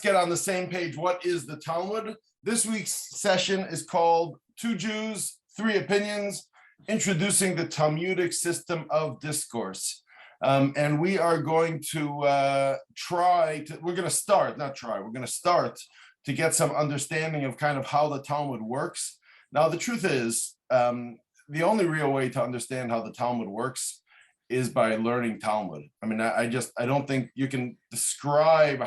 get on the same page. What is the Talmud? This week's session is called Two Jews, Three Opinions, Introducing the Talmudic System of Discourse. And we are going to we're going to start to get some understanding of kind of how the Talmud works. Now, the truth is, the only real way to understand how the Talmud works is by learning Talmud. I mean, I don't think you can describe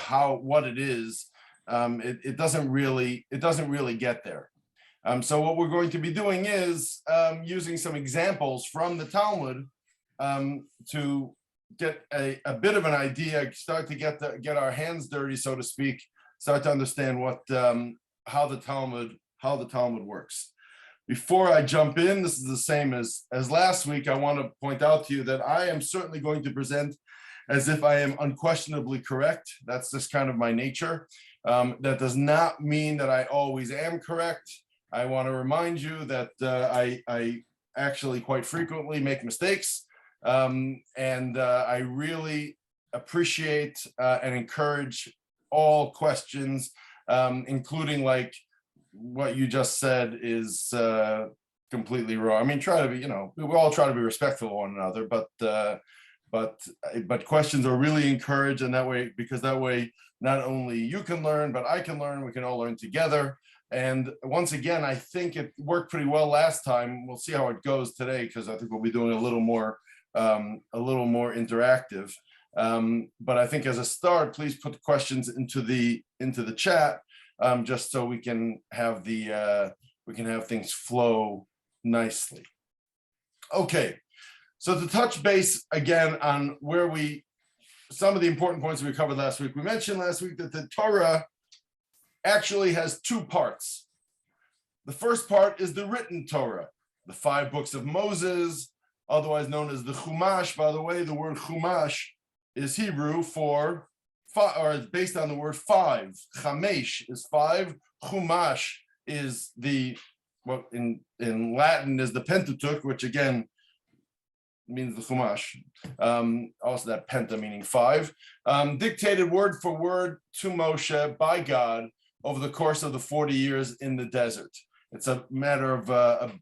what it is. It doesn't really get there. So what we're going to be doing is using some examples from the Talmud to get a bit of an idea, start to get our hands dirty, so to speak, start to understand how the Talmud works. Before I jump in, this is the same as last week. I want to point out to you that I am certainly going to present as if I am unquestionably correct. That's just kind of my nature. That does not mean that I always am correct. I want to remind you that I actually quite frequently make mistakes, and I really appreciate and encourage all questions, including like what you just said is completely wrong. I mean, try to be, we all try to be respectful of one another, but questions are really encouraged, and that way not only you can learn, but I can learn. We can all learn together. And once again, I think it worked pretty well last time. We'll see how it goes today, because I think we'll be doing a little more interactive. But I think as a start, please put the questions into the chat, just so we can have things flow nicely. Okay, so to touch base again on some of the important points we covered last week. We mentioned last week that the Torah actually has two parts. The first part is the written Torah, the 5 books of Moses, otherwise known as the Chumash. By the way, the word Chumash is Hebrew for or it's based on the word 5. Chamesh is 5. Chumash is what in Latin is the Pentateuch, which again means the Chumash. Also that penta meaning 5. Dictated word for word to Moshe by God over the course of the 40 years in the desert. It's a matter of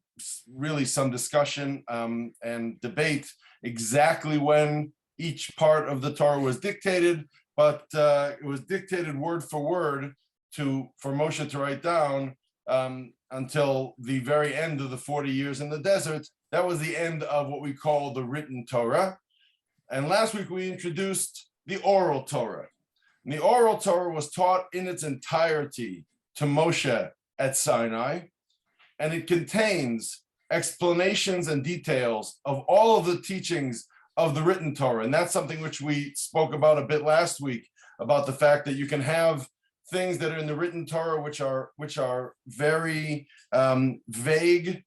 really some discussion and debate exactly when each part of the Torah was dictated, but it was dictated word for word for Moshe to write down until the very end of the 40 years in the desert. That was the end of what we call the written Torah. And last week we introduced the oral Torah. And the oral Torah was taught in its entirety to Moshe at Sinai, and it contains explanations and details of all of the teachings of the written Torah. And that's something which we spoke about a bit last week, about the fact that you can have things that are in the written Torah which are very vague,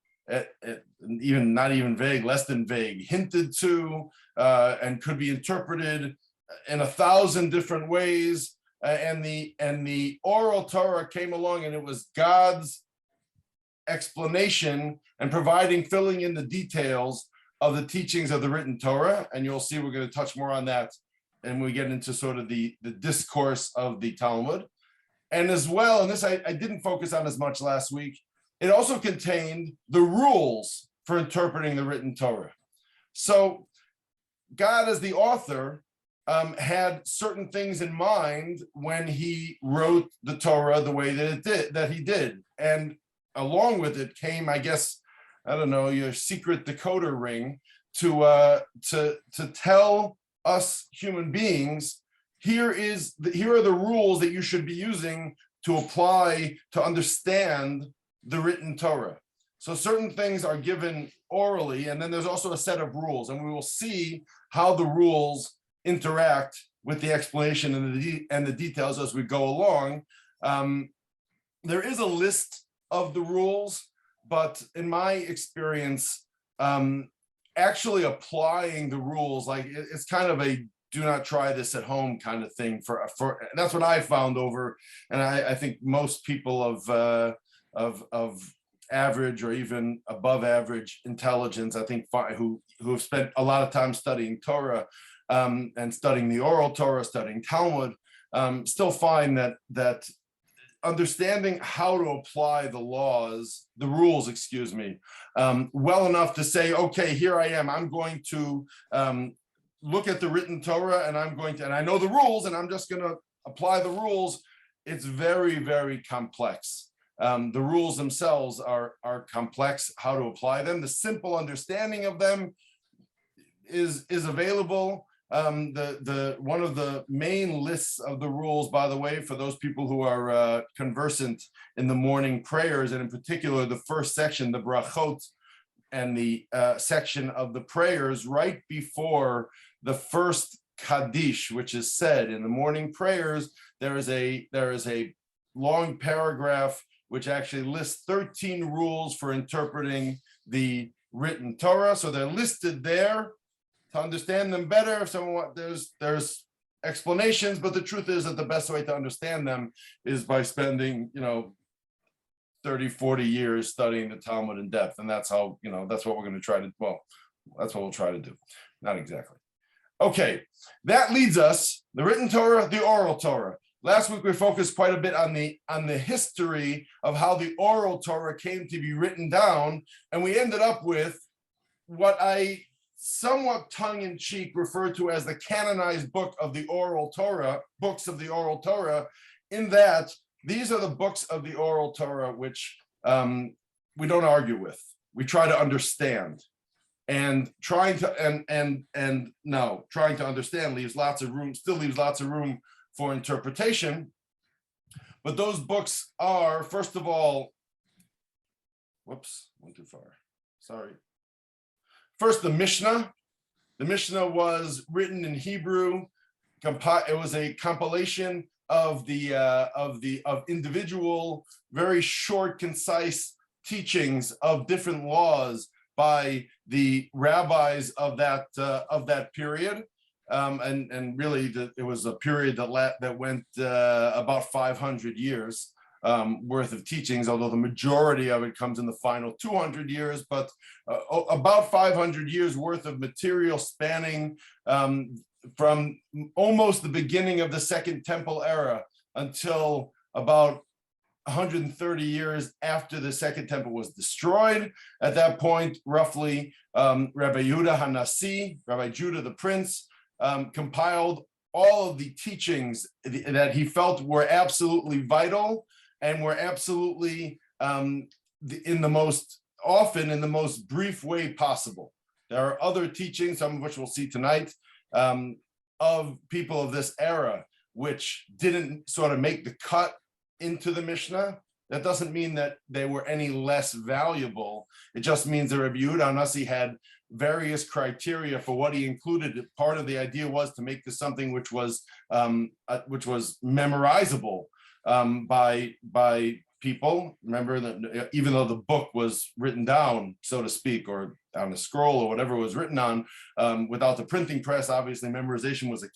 even not even vague, less than vague, hinted to, and could be interpreted in 1,000 different ways. And the oral Torah came along, and it was God's explanation and filling in the details of the teachings of the written Torah. And you'll see we're going to touch more on that, and we get into sort of the discourse of the Talmud. And as well, and this I didn't focus on as much last week, it also contained the rules for interpreting the written Torah. So God, as the author, had certain things in mind when he wrote the Torah the way that he did. And along with it came, I guess, I don't know, your secret decoder ring to tell us human beings, here are the rules that you should be using to apply to understand the written Torah. So certain things are given orally, and then there's also a set of rules, and we will see how the rules interact with the explanation and the details as we go along. There is a list of the rules, but in my experience, actually applying the rules, like it's kind of a do not try this at home kind of thing for that's what I found over, and I think most people of average or even above average intelligence, I think, who have spent a lot of time studying Torah and studying the oral Torah, studying Talmud, still find that understanding how to apply the rules, excuse me, well enough to say, okay, here I am, I'm going to look at the written Torah, and and I know the rules, and I'm just going to apply the rules. It's very, very complex. The rules themselves are complex, how to apply them. The simple understanding of them is available. One of the main lists of the rules, by the way, for those people who are conversant in the morning prayers, and in particular the first section, the brachot, and the section of the prayers right before the first Kaddish, which is said in the morning prayers, there is a long paragraph which actually lists 13 rules for interpreting the written Torah. So they're listed there to understand them better. If someone there's explanations, but the truth is that the best way to understand them is by spending 30, 40 years studying the Talmud in depth. And that's how, that's what we're going to try to, that's what we'll try to do. Not exactly. Okay, that leads us, the written Torah, the oral Torah. Last week we focused quite a bit on the history of how the oral Torah came to be written down, and we ended up with what I somewhat tongue-in-cheek refer to as the canonized book of the oral Torah, books of the oral Torah, in that these are the books of the oral Torah which we don't argue with. We try to understand. And trying to understand leaves lots of room, still leaves lots of room for interpretation. But those books are, first of all, whoops, went too far. Sorry. First, the Mishnah. The Mishnah was written in Hebrew. It was a compilation of individual, very short, concise teachings of different laws by the rabbis of that period, and really it was a period that went about 500 years worth of teachings, although the majority of it comes in the final 200 years, but about 500 years worth of material spanning from almost the beginning of the Second Temple era until about 130 years after the Second Temple was destroyed. At that point, roughly, Rabbi Yehuda Hanasi, Rabbi Judah the Prince, compiled all of the teachings that he felt were absolutely vital and were absolutely in the most brief way possible. There are other teachings, some of which we'll see tonight, of people of this era, which didn't sort of make the cut into the Mishnah. That doesn't mean that they were any less valuable. It just means that Rabbi Yehuda Hanasi had various criteria for what he included. Part of the idea was to make this something which was memorizable by people. Remember that even though the book was written down, so to speak, or on a scroll or whatever it was written on, without the printing press, obviously memorization was a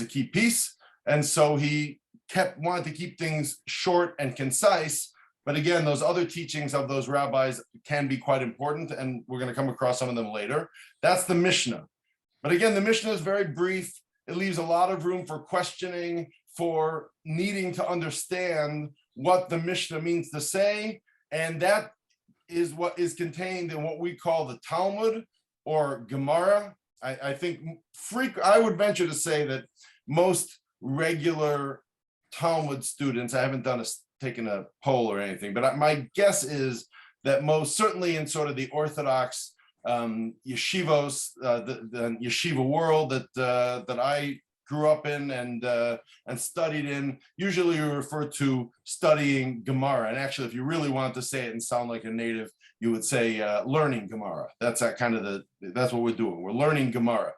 key piece. And so he wanted to keep things short and concise. But again, those other teachings of those rabbis can be quite important, and we're going to come across some of them later. That's the Mishnah. But again, the Mishnah is very brief. It leaves a lot of room for questioning, for needing to understand what the Mishnah means to say. And that is what is contained in what we call the Talmud or Gemara. I think I would venture to say that most regular Talmud students, I haven't taken a poll or anything, but my guess is that most certainly in sort of the Orthodox yeshivos, the yeshiva world that I grew up in and studied in, usually you refer to studying Gemara. And actually, if you really want to say it and sound like a native, you would say learning Gemara. That's that's what we're doing. We're learning Gemara.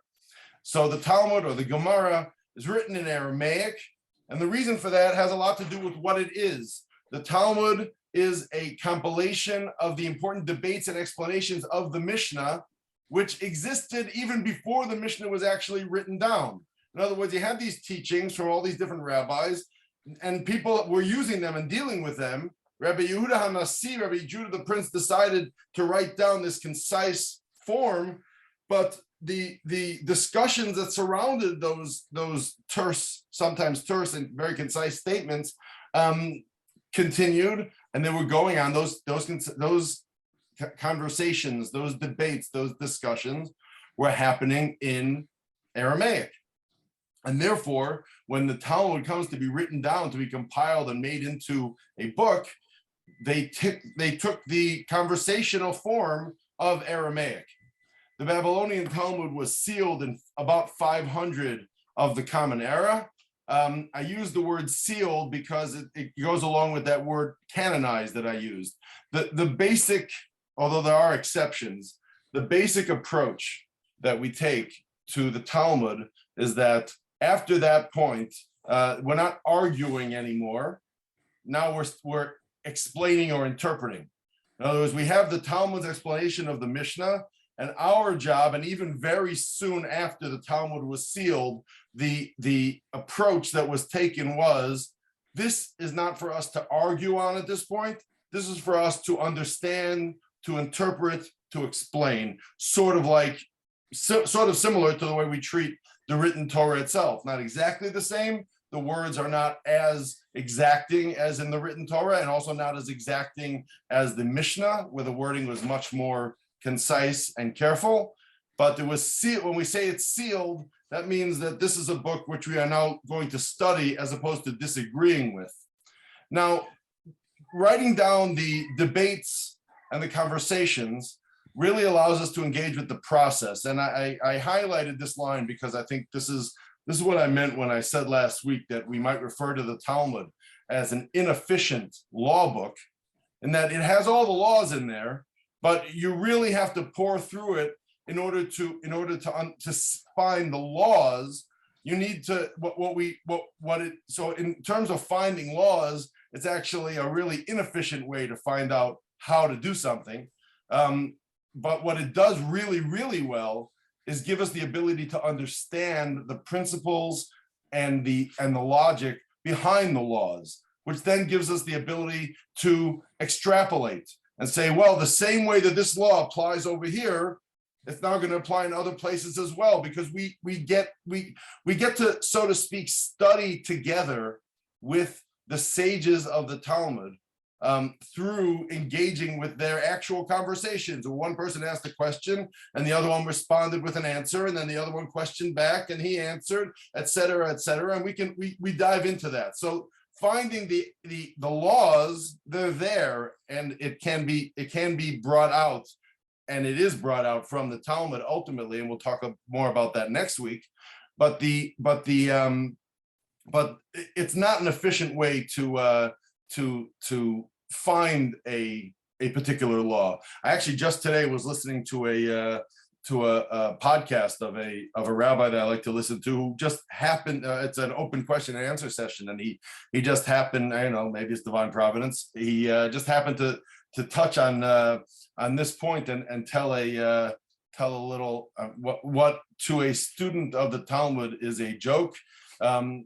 So the Talmud or the Gemara is written in Aramaic. And the reason for that has a lot to do with what it is. The Talmud is a compilation of the important debates and explanations of the Mishnah, which existed even before the Mishnah was actually written down. In other words, you had these teachings from all these different rabbis, and people were using them and dealing with them. Rabbi Yehuda Hanasi, Rabbi Judah the Prince, decided to write down this concise form, but the discussions that surrounded those terse, sometimes terse and very concise statements continued, and they were going on. Those conversations, those debates, those discussions were happening in Aramaic. And therefore, when the Talmud comes to be written down, to be compiled and made into a book, they took the conversational form of Aramaic. The Babylonian Talmud was sealed in about 500 of the Common Era. I use the word sealed because it goes along with that word canonized that I used. The basic, although there are exceptions, the basic approach that we take to the Talmud is that after that point, we're not arguing anymore. Now we're explaining or interpreting. In other words, we have the Talmud's explanation of the Mishnah, and our job, and even very soon after the Talmud was sealed, the approach that was taken was, this is not for us to argue on at this point. This is for us to understand, to interpret, to explain, sort of similar to the way we treat the written Torah itself. Not exactly the same. The words are not as exacting as in the written Torah, and also not as exacting as the Mishnah, where the wording was much more concise and careful. But it was sealed. When we say it's sealed, that means that this is a book which we are now going to study as opposed to disagreeing with. Now, writing down the debates and the conversations really allows us to engage with the process. And I highlighted this line because I think this is what I meant when I said last week that we might refer to the Talmud as an inefficient law book, in that it has all the laws in there, but you really have to pore through it in order to find the laws. You need to so in terms of finding laws, it's actually a really inefficient way to find out how to do something. But what it does really, really well is give us the ability to understand the principles and the logic behind the laws, which then gives us the ability to extrapolate and say, well, the same way that this law applies over here, it's now going to apply in other places as well, because we get to, so to speak, study together with the sages of the Talmud through engaging with their actual conversations. One person asked a question and the other one responded with an answer, and then the other one questioned back and he answered, et cetera, and we dive into that. So finding the laws, they're there, and it can be brought out, and it is brought out from the Talmud ultimately, and we'll talk more about that next week. But it's not an efficient way to find a particular law. I actually just today was listening to a podcast of a rabbi that I like to listen to, who just happened, it's an open question and answer session, and he just happened, I don't know, maybe it's divine providence, he just happened to touch on this point and tell a little what to a student of the Talmud is a joke, and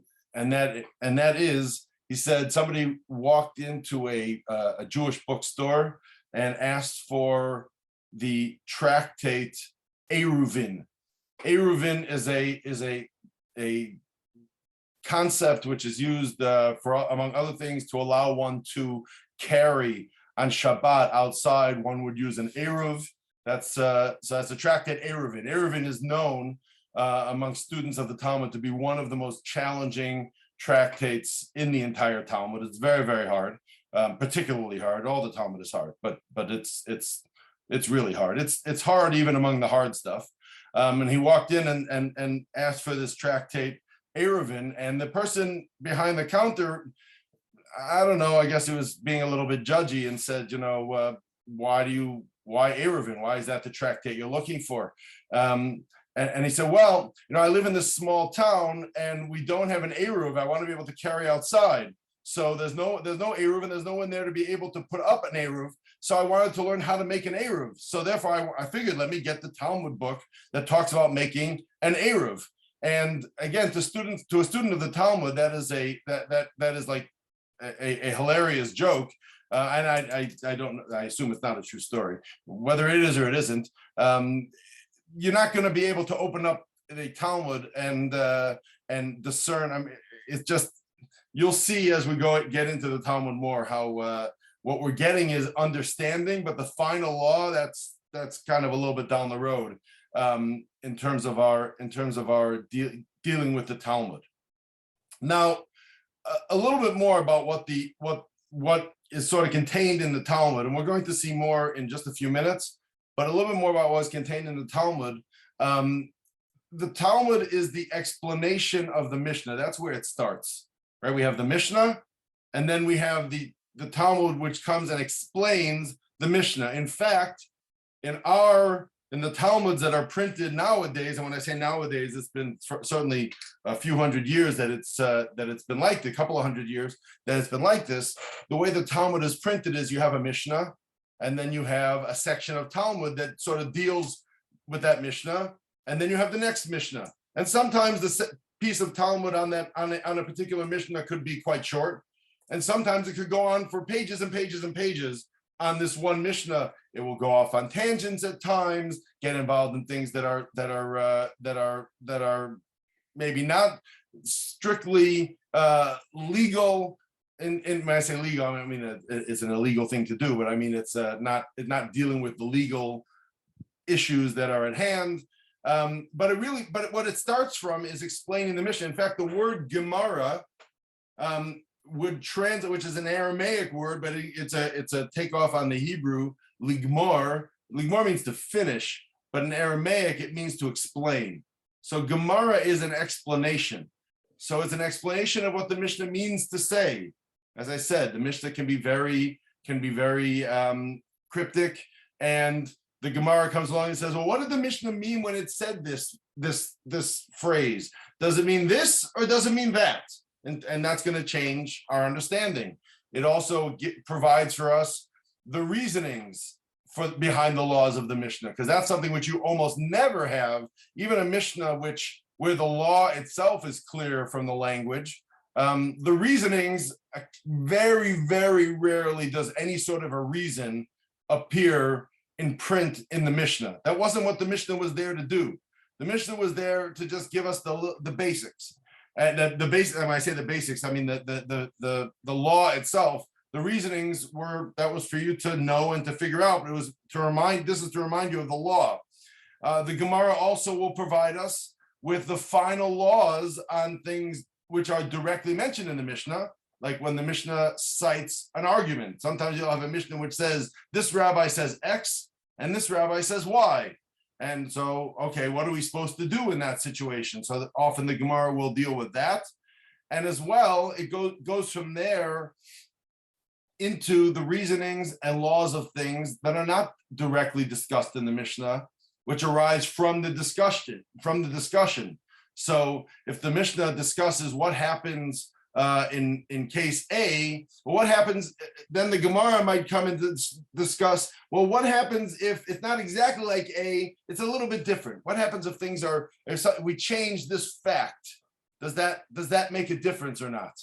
that is, he said somebody walked into a Jewish bookstore and asked for the tractate Eruvin. Eruvin is a concept which is used for, among other things, to allow one to carry on Shabbat outside. One would use an Eruv. So that's a tractate Eruvin. Eruvin is known among students of the Talmud to be one of the most challenging tractates in the entire Talmud. It's very, very hard, particularly hard. All the Talmud is hard, but it's really hard. It's hard even among the hard stuff. And he walked in and asked for this tractate Eruvin, and the person behind the counter, I don't know, I guess he was being a little bit judgy and said, why Eruvin? Why is that the tractate you're looking for? And he said, well, I live in this small town and we don't have an Eruv. I want to be able to carry outside. So there's no Eruv, and there's no one there to be able to put up an Eruv. So I wanted to learn how to make an Eruv. So therefore I figured, let me get the Talmud book that talks about making an Eruv. And again, to a student of the Talmud, that is like a hilarious joke. And I assume it's not a true story. Whether it is or it isn't, you're not going to be able to open up the Talmud and discern. I mean, it's just, you'll see as we get into the Talmud more how what we're getting is understanding, but the final law, that's kind of a little bit down the road in terms of our dealing with the Talmud. Now, a little bit more about what is sort of contained in the Talmud, and we're going to see more in just a few minutes, but a little bit more about what's contained in the Talmud. The Talmud is the explanation of the Mishnah. That's where it starts, right? We have the Mishnah, and then we have the Talmud, which comes and explains the Mishnah. In fact, in the Talmuds that are printed nowadays, and when I say nowadays, it's been certainly a few hundred years that it's been like this, a couple of hundred years that it's been like this. The way the Talmud is printed is you have a Mishnah, and then you have a section of Talmud that sort of deals with that Mishnah, and then you have the next Mishnah. And sometimes the piece of Talmud on a particular Mishnah could be quite short, and sometimes it could go on for pages and pages and pages on this one Mishnah. It will go off on tangents at times, get involved in things that are maybe not strictly legal. And when I say legal, I mean it's an illegal thing to do, but I mean it's not dealing with the legal issues that are at hand. But what it starts from is explaining the Mishnah. In fact, the word Gemara would translate, which is an Aramaic word, but it's a takeoff on the Hebrew ligmor. Ligmor means to finish, but in Aramaic it means to explain. So Gemara is an explanation. So it's an explanation of what the Mishnah means to say. As I said, the Mishnah can be very cryptic, and the Gemara comes along and says, well, what did the Mishnah mean when it said this phrase? Does it mean this or does it mean that? And that's going to change our understanding. It also provides for us the reasonings behind the laws of the Mishnah, because that's something which you almost never have, even a Mishnah where the law itself is clear from the language. The reasonings, very, very rarely does any sort of a reason appear in print in the Mishnah. That wasn't what the Mishnah was there to do. The Mishnah was there to just give us the basics. And the basics, when I say the basics, I mean the law itself. The reasonings that was for you to know and to figure out. It was to remind you of the law. The Gemara also will provide us with the final laws on things which are directly mentioned in the Mishnah, like when the Mishnah cites an argument. Sometimes you'll have a Mishnah which says, this rabbi says X, and this rabbi says Y. And so, okay, what are we supposed to do in that situation? So that often the Gemara will deal with that. And as well, it goes from there into the reasonings and laws of things that are not directly discussed in the Mishnah, which arise from the discussion. So if the Mishnah discusses what happens in case A, well, what happens, then the Gemara might come in to discuss, well, what happens if it's not exactly like A, it's a little bit different? What happens if things if we change this fact? Does that make a difference or not?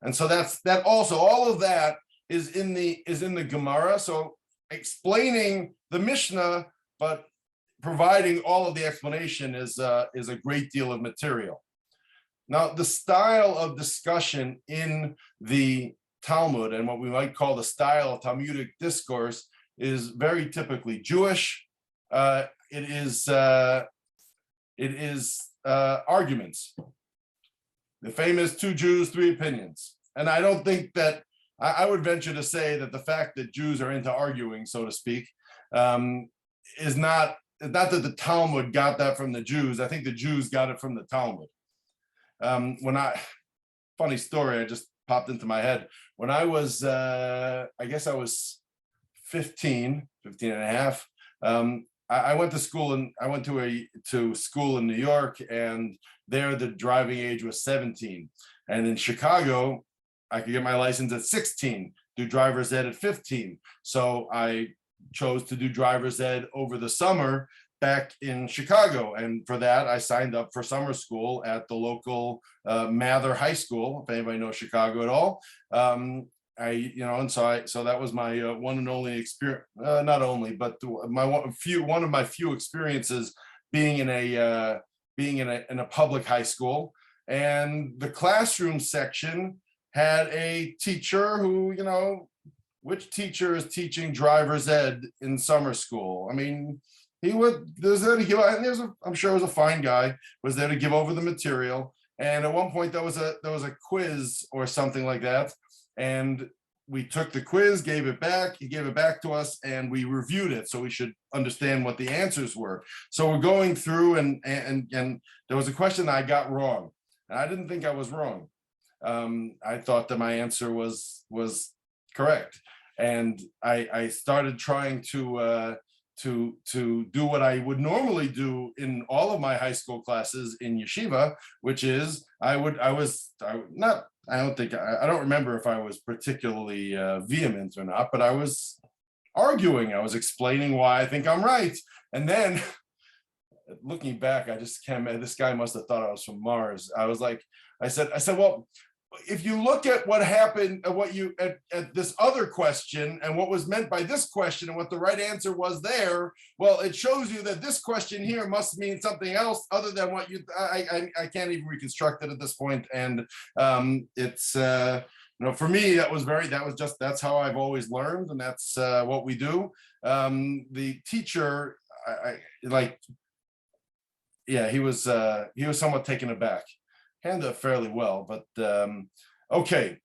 And so that also, all of that is in the Gemara. So explaining the Mishnah, but providing all of the explanation is a great deal of material. Now, the style of discussion in the Talmud, and what we might call the style of Talmudic discourse, is very typically Jewish. It is arguments. The famous 2 Jews, 3 opinions. And I don't think that, I would venture to say that the fact that Jews are into arguing, so to speak, is not that the Talmud got that from the Jews. I think the Jews got it from the Talmud. Funny story, I just popped into my head. When I was, I guess I was 15 and a half, I went to school, and I went to school in New York, and there the driving age was 17. And in Chicago, I could get my license at 16, do driver's ed at 15. So I chose to do driver's ed over the summer back in Chicago. And for that, I signed up for summer school at the local Mather High School, if anybody knows Chicago at all. So that was my one and only experience, not only, but one of my few experiences being in a public high school, and the classroom section had a teacher who, which teacher is teaching driver's ed in summer school? I mean, I'm sure it was a fine guy, was there to give over the material. And at one point there was a quiz or something like that. And we took the quiz, gave it back, he gave it back to us, and we reviewed it so we should understand what the answers were. So we're going through, and there was a question I got wrong. And I didn't think I was wrong. I thought that my answer was correct. And I started trying to do what I would normally do in all of my high school classes in yeshiva, which is I don't remember if I was particularly vehement or not, but I was arguing. I was explaining why I think I'm right. And then looking back, I just can't, this guy must have thought I was from Mars. I said, well, if you look at what happened, at this other question and what was meant by this question and what the right answer was there, well, it shows you that this question here must mean something else other than what I can't even reconstruct it at this point. And it's, for me, that's how I've always learned. And that's what we do. The teacher, he was somewhat taken aback. Handled it fairly well, but okay.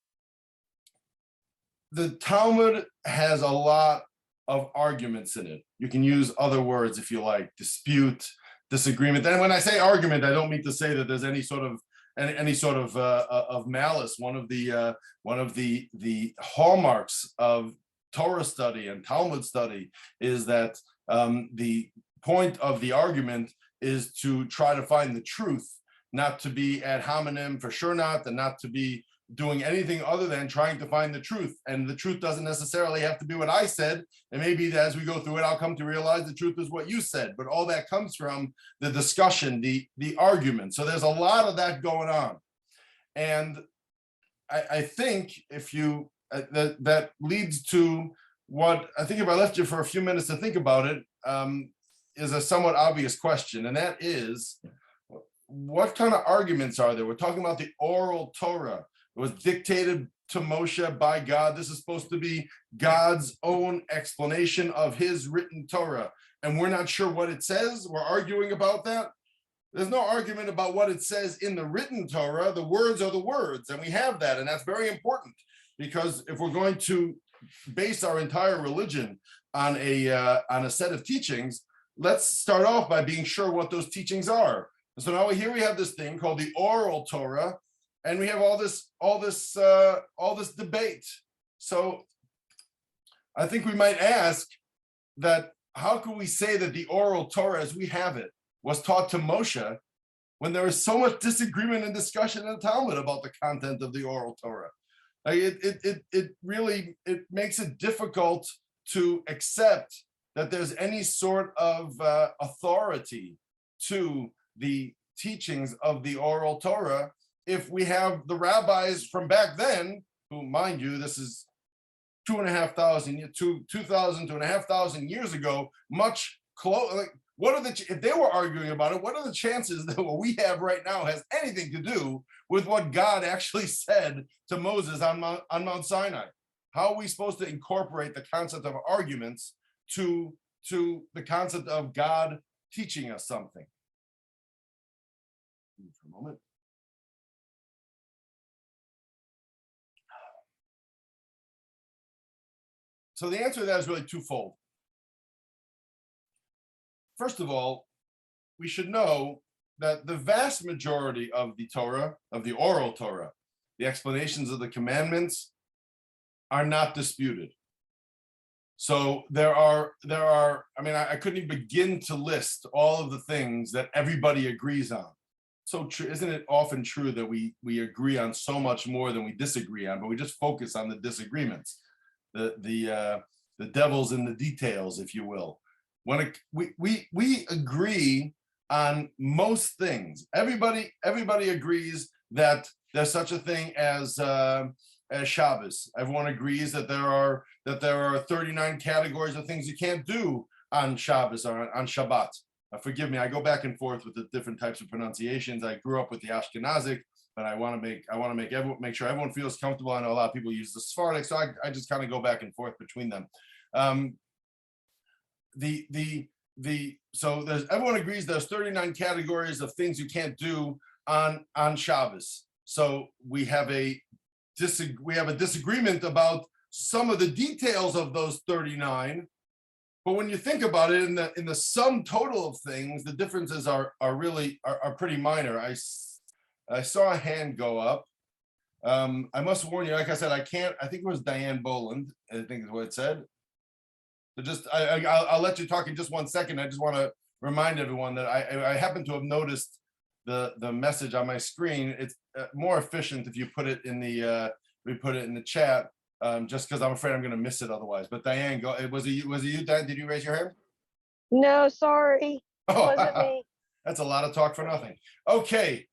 The Talmud has a lot of arguments in it. You can use other words if you like: dispute, disagreement. And when I say argument, I don't mean to say that there's any sort of malice. One of the hallmarks of Torah study and Talmud study is that the point of the argument is to try to find the truth, not to be ad hominem, for sure not, and not to be doing anything other than trying to find the truth. And the truth doesn't necessarily have to be what I said. And maybe as we go through it, I'll come to realize the truth is what you said. But all that comes from the discussion, the argument. So there's a lot of that going on. And I think if you, that leads to what I think, if I left you for a few minutes to think about it, is a somewhat obvious question. And that is, what kind of arguments are there? We're talking about the oral Torah. It was dictated to Moshe by God. This is supposed to be God's own explanation of his written Torah. And we're not sure what it says. We're arguing about that. There's no argument about what it says in the written Torah. The words are the words, and we have that. And that's very important, because if we're going to base our entire religion on a set of teachings, let's start off by being sure what those teachings are. So now here we have this thing called the oral Torah, and we have all this debate. So I think we might ask that, how can we say that the oral Torah as we have it was taught to Moshe when there is so much disagreement and discussion in the Talmud about the content of the oral Torah? It really makes it difficult to accept that there's any sort of authority to the teachings of the oral Torah if we have the rabbis from back then, who, mind you, this is 2,500 years ago, much close. Like, if they were arguing about it, what are the chances that what we have right now has anything to do with what God actually said to Moses on Mount Sinai? How are we supposed to incorporate the concept of arguments to the concept of God teaching us something? For a moment. So the answer to that is really twofold. First of all, we should know that the vast majority of the Torah, of the oral Torah, the explanations of the commandments, are not disputed. So there are, I mean, I couldn't even begin to list all of the things that everybody agrees on. So true, isn't it often true that we agree on so much more than we disagree on, but we just focus on the disagreements, the devil's in the details, if you will. When we agree on most things, everybody agrees that there's such a thing as Shabbos. Everyone agrees that there are 39 categories of things you can't do on Shabbos or on Shabbat. Forgive me, I go back and forth with the different types of pronunciations. I grew up with the Ashkenazic, but I want to make sure everyone feels comfortable. I know a lot of people use the Sephardic, so I just kind of go back and forth between them. So everyone agrees there's 39 categories of things you can't do on Shabbos. So we have a disagreement about some of the details of those 39. But when you think about it, in the sum total of things, the differences are pretty minor. I saw a hand go up. I must warn you, like I said, I think it was Diane Boland, I think is what it said. So just, I'll let you talk in just 1 second. I just want to remind everyone that I happen to have noticed the message on my screen. It's more efficient if you put it in the chat, just because I'm afraid I'm going to miss it otherwise. But Diane, go. Was it you, Diane? Did you raise your hand? No, sorry. It wasn't me. That's a lot of talk for nothing. Okay.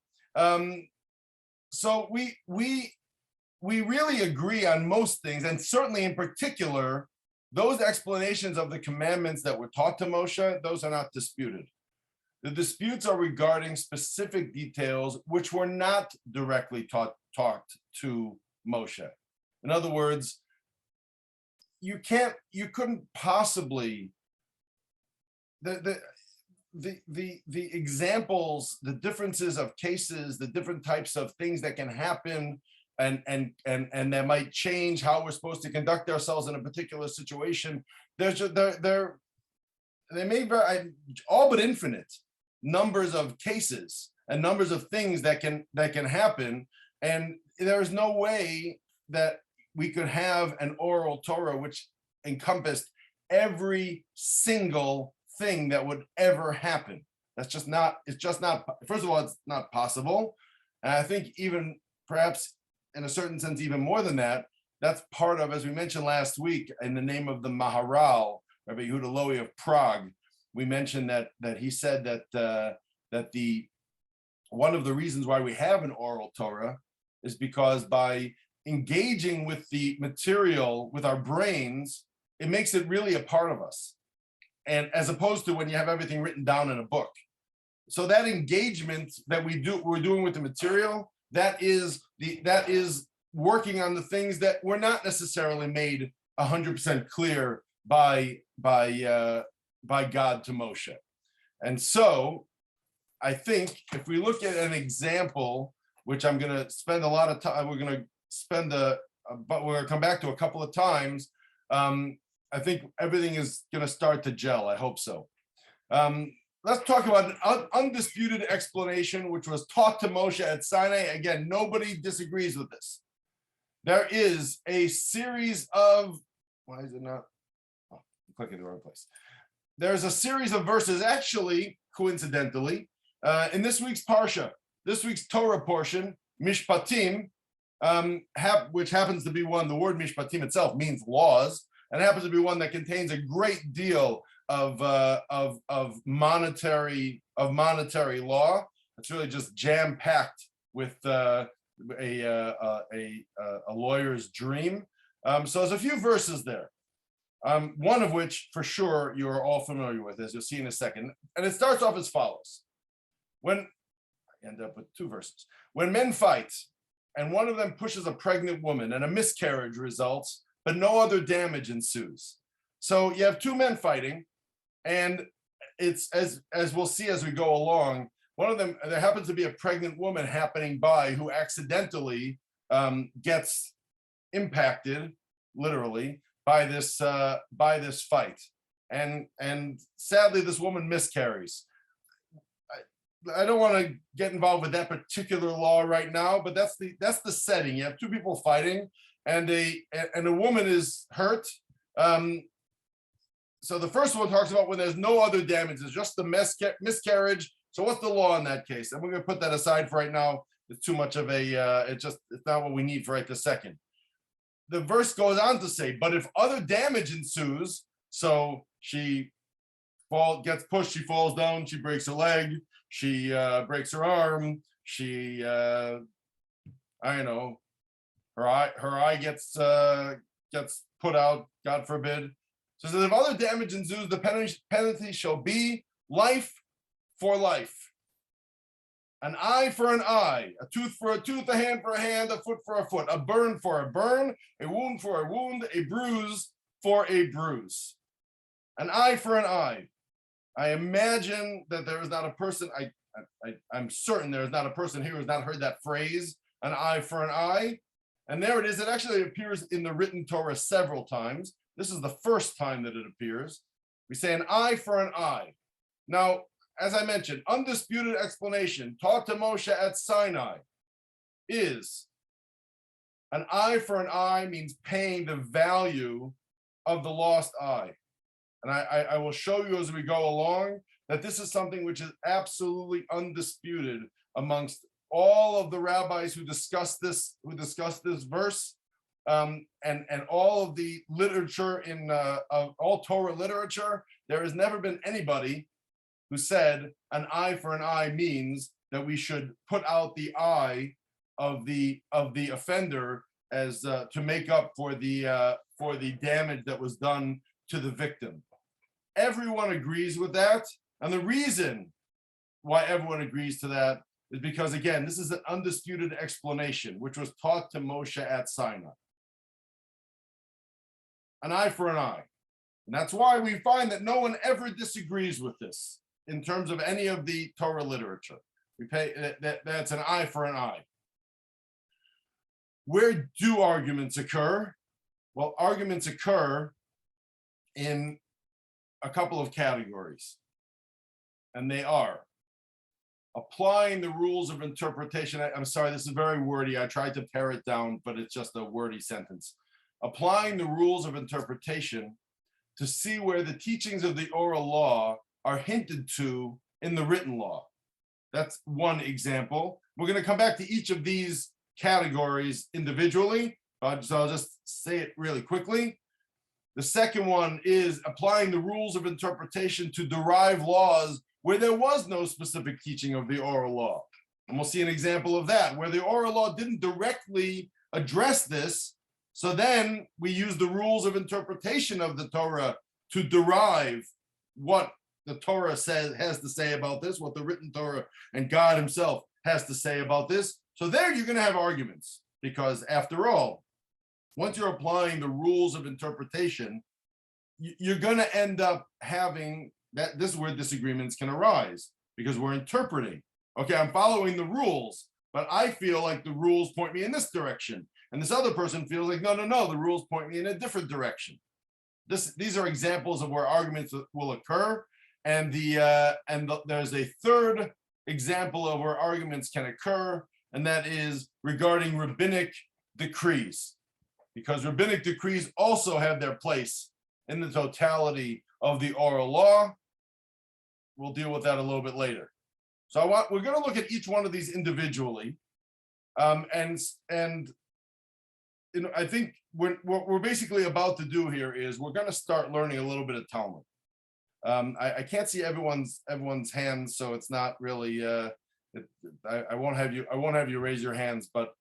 So we really agree on most things, and certainly in particular, those explanations of the commandments that were taught to Moshe, those are not disputed. The disputes are regarding specific details which were not directly taught to Moshe. In other words, you couldn't possibly, the examples, the differences of cases, the different types of things that can happen and that might change how we're supposed to conduct ourselves in a particular situation. They may vary, all but infinite numbers of cases and numbers of things that can happen, and there is no way that we could have an oral Torah which encompassed every single thing that would ever happen. It's just not, first of all, it's not possible. And I think even perhaps in a certain sense, even more than that, that's part of, as we mentioned last week, in the name of the Maharal, Rabbi Yehuda Lowy of Prague, we mentioned that he said that one of the reasons why we have an oral Torah is because by engaging with the material with our brains, it makes it really a part of us. And as opposed to when you have everything written down in a book. So that engagement that we're doing with the material, that is working on the things that were not necessarily made 100% clear by God to Moshe. And so I think if we look at an example, which I'm going to spend a lot of time, we're going to come back to a couple of times. I think everything is going to start to gel. I hope so. Let's talk about an undisputed explanation, which was taught to Moshe at Sinai. Again, nobody disagrees with this. There is a series of, why is it not? Oh, I'm clicking the wrong place. There's a series of verses, actually, coincidentally, in this week's Parsha, this week's Torah portion, Mishpatim, which happens to be one, the word Mishpatim itself means laws, and happens to be one that contains a great deal of monetary law. It's really just jam-packed with a lawyer's dream. So there's a few verses there. One of which, for sure, you are all familiar with, as you'll see in a second. And it starts off as follows. I end up with two verses. When men fight, and one of them pushes a pregnant woman, and a miscarriage results, but no other damage ensues. So you have two men fighting, and it's, as we'll see as we go along, one of them, there happens to be a pregnant woman happening by who accidentally gets impacted, literally, by this fight, and sadly this woman miscarries. I don't want to get involved with that particular law right now, but that's the setting. You have two people fighting, and a woman is hurt. So the first one talks about when there's no other damage, it's just the miscarriage. So what's the law in that case? And we're going to put that aside for right now. It's too much of it's not what we need for right this second. The verse goes on to say, but if other damage ensues, so she gets pushed, she falls down, she breaks her leg, she breaks her arm, she, I don't know, her eye gets put out, God forbid. So if other damage ensues, the penalty shall be life for life. An eye for an eye, a tooth for a tooth, a hand for a hand, a foot for a foot, a burn for a burn, a wound for a wound, a bruise for a bruise. An eye for an eye. I imagine that there is not a person, I'm certain there is not a person here who has not heard that phrase, an eye for an eye. And there it is. It actually appears in the written Torah several times. This is the first time that it appears. We say an eye for an eye. Now, as I mentioned, undisputed explanation taught to Moshe at Sinai is an eye for an eye means paying the value of the lost eye. And I will show you as we go along that this is something which is absolutely undisputed amongst all of the rabbis who discuss this verse, and all of the literature of all Torah literature. There has never been anybody who said an eye for an eye means that we should put out the eye of the offender as to make up for the damage that was done to the victim. Everyone agrees with that, and the reason why everyone agrees to that is because, again, this is an undisputed explanation which was taught to Moshe at Sinai. An eye for an eye. And that's why we find that no one ever disagrees with this in terms of any of the Torah literature. That's an eye for an eye. Where do arguments occur? Well, arguments occur in a couple of categories, and they are applying the rules of interpretation. I'm sorry, this is very wordy. I tried to pare it down, but it's just a wordy sentence. Applying the rules of interpretation to see where the teachings of the oral law are hinted to in the written law. That's one example. We're going to come back to each of these categories individually, so I'll just say it really quickly. The second one is applying the rules of interpretation to derive laws where there was no specific teaching of the oral law. And we'll see an example of that, where the oral law didn't directly address this. So then we use the rules of interpretation of the Torah to derive what the Torah has to say about this, what the written Torah and God himself has to say about this. So there you're going to have arguments, because after all, once you're applying the rules of interpretation, you're going to end up having that. This is where disagreements can arise, because we're interpreting. Okay, I'm following the rules, but I feel like the rules point me in this direction. And this other person feels like, no, the rules point me in a different direction. These are examples of where arguments will occur. And there's a third example of where arguments can occur, and that is regarding rabbinic decrees. Because rabbinic decrees also have their place in the totality of the oral law. We'll deal with that a little bit later. So we're going to look at each one of these individually, and you know, I think what we're basically about to do here is we're going to start learning a little bit of Talmud. I can't see everyone's hands, so it's not really. I won't have you raise your hands, but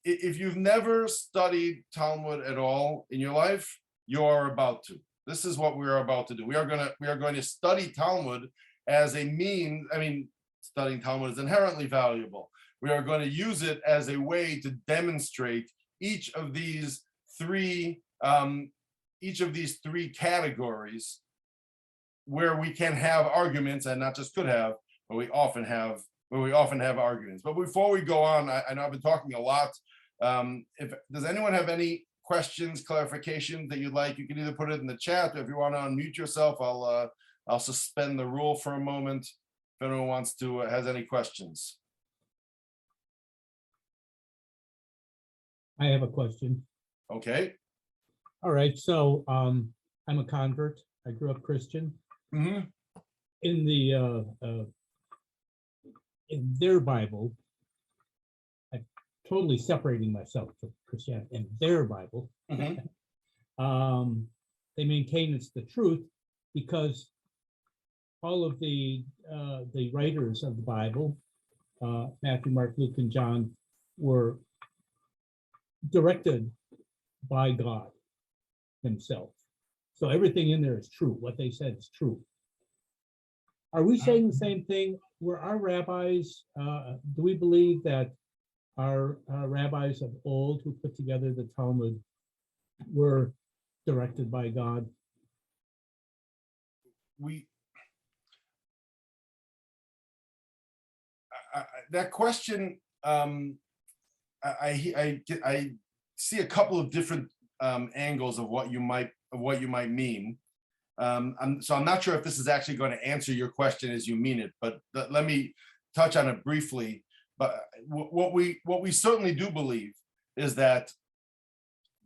if you've never studied Talmud at all in your life, you are about to. This is what we are about to do. We are going to study Talmud as a means. I mean, studying Talmud is inherently valuable. We are going to use it as a way to demonstrate each of these three categories where we can have arguments, and not just could have, but we often have arguments. But before we go on, I know I've been talking a lot. Does anyone have any questions, clarifications that you'd like? You can either put it in the chat, or if you want to unmute yourself, I'll suspend the rule for a moment if anyone has any questions. I have a question. Okay. All right. So I'm a convert. I grew up Christian. Mm-hmm. In their Bible, I'm totally separating myself from Christianity. In their Bible, Mm-hmm. They maintain it's the truth, because all of the writers of the Bible, Matthew, Mark, Luke, and John, were directed by God himself. So everything in there is true. What they said is true. Are we saying the same thing? Were our rabbis, do we believe that our rabbis of old who put together the Talmud were directed by God? That question, I see a couple of different angles of what you might mean. So I'm not sure if this is actually going to answer your question as you mean it, but let me touch on it briefly. But what we certainly do believe is that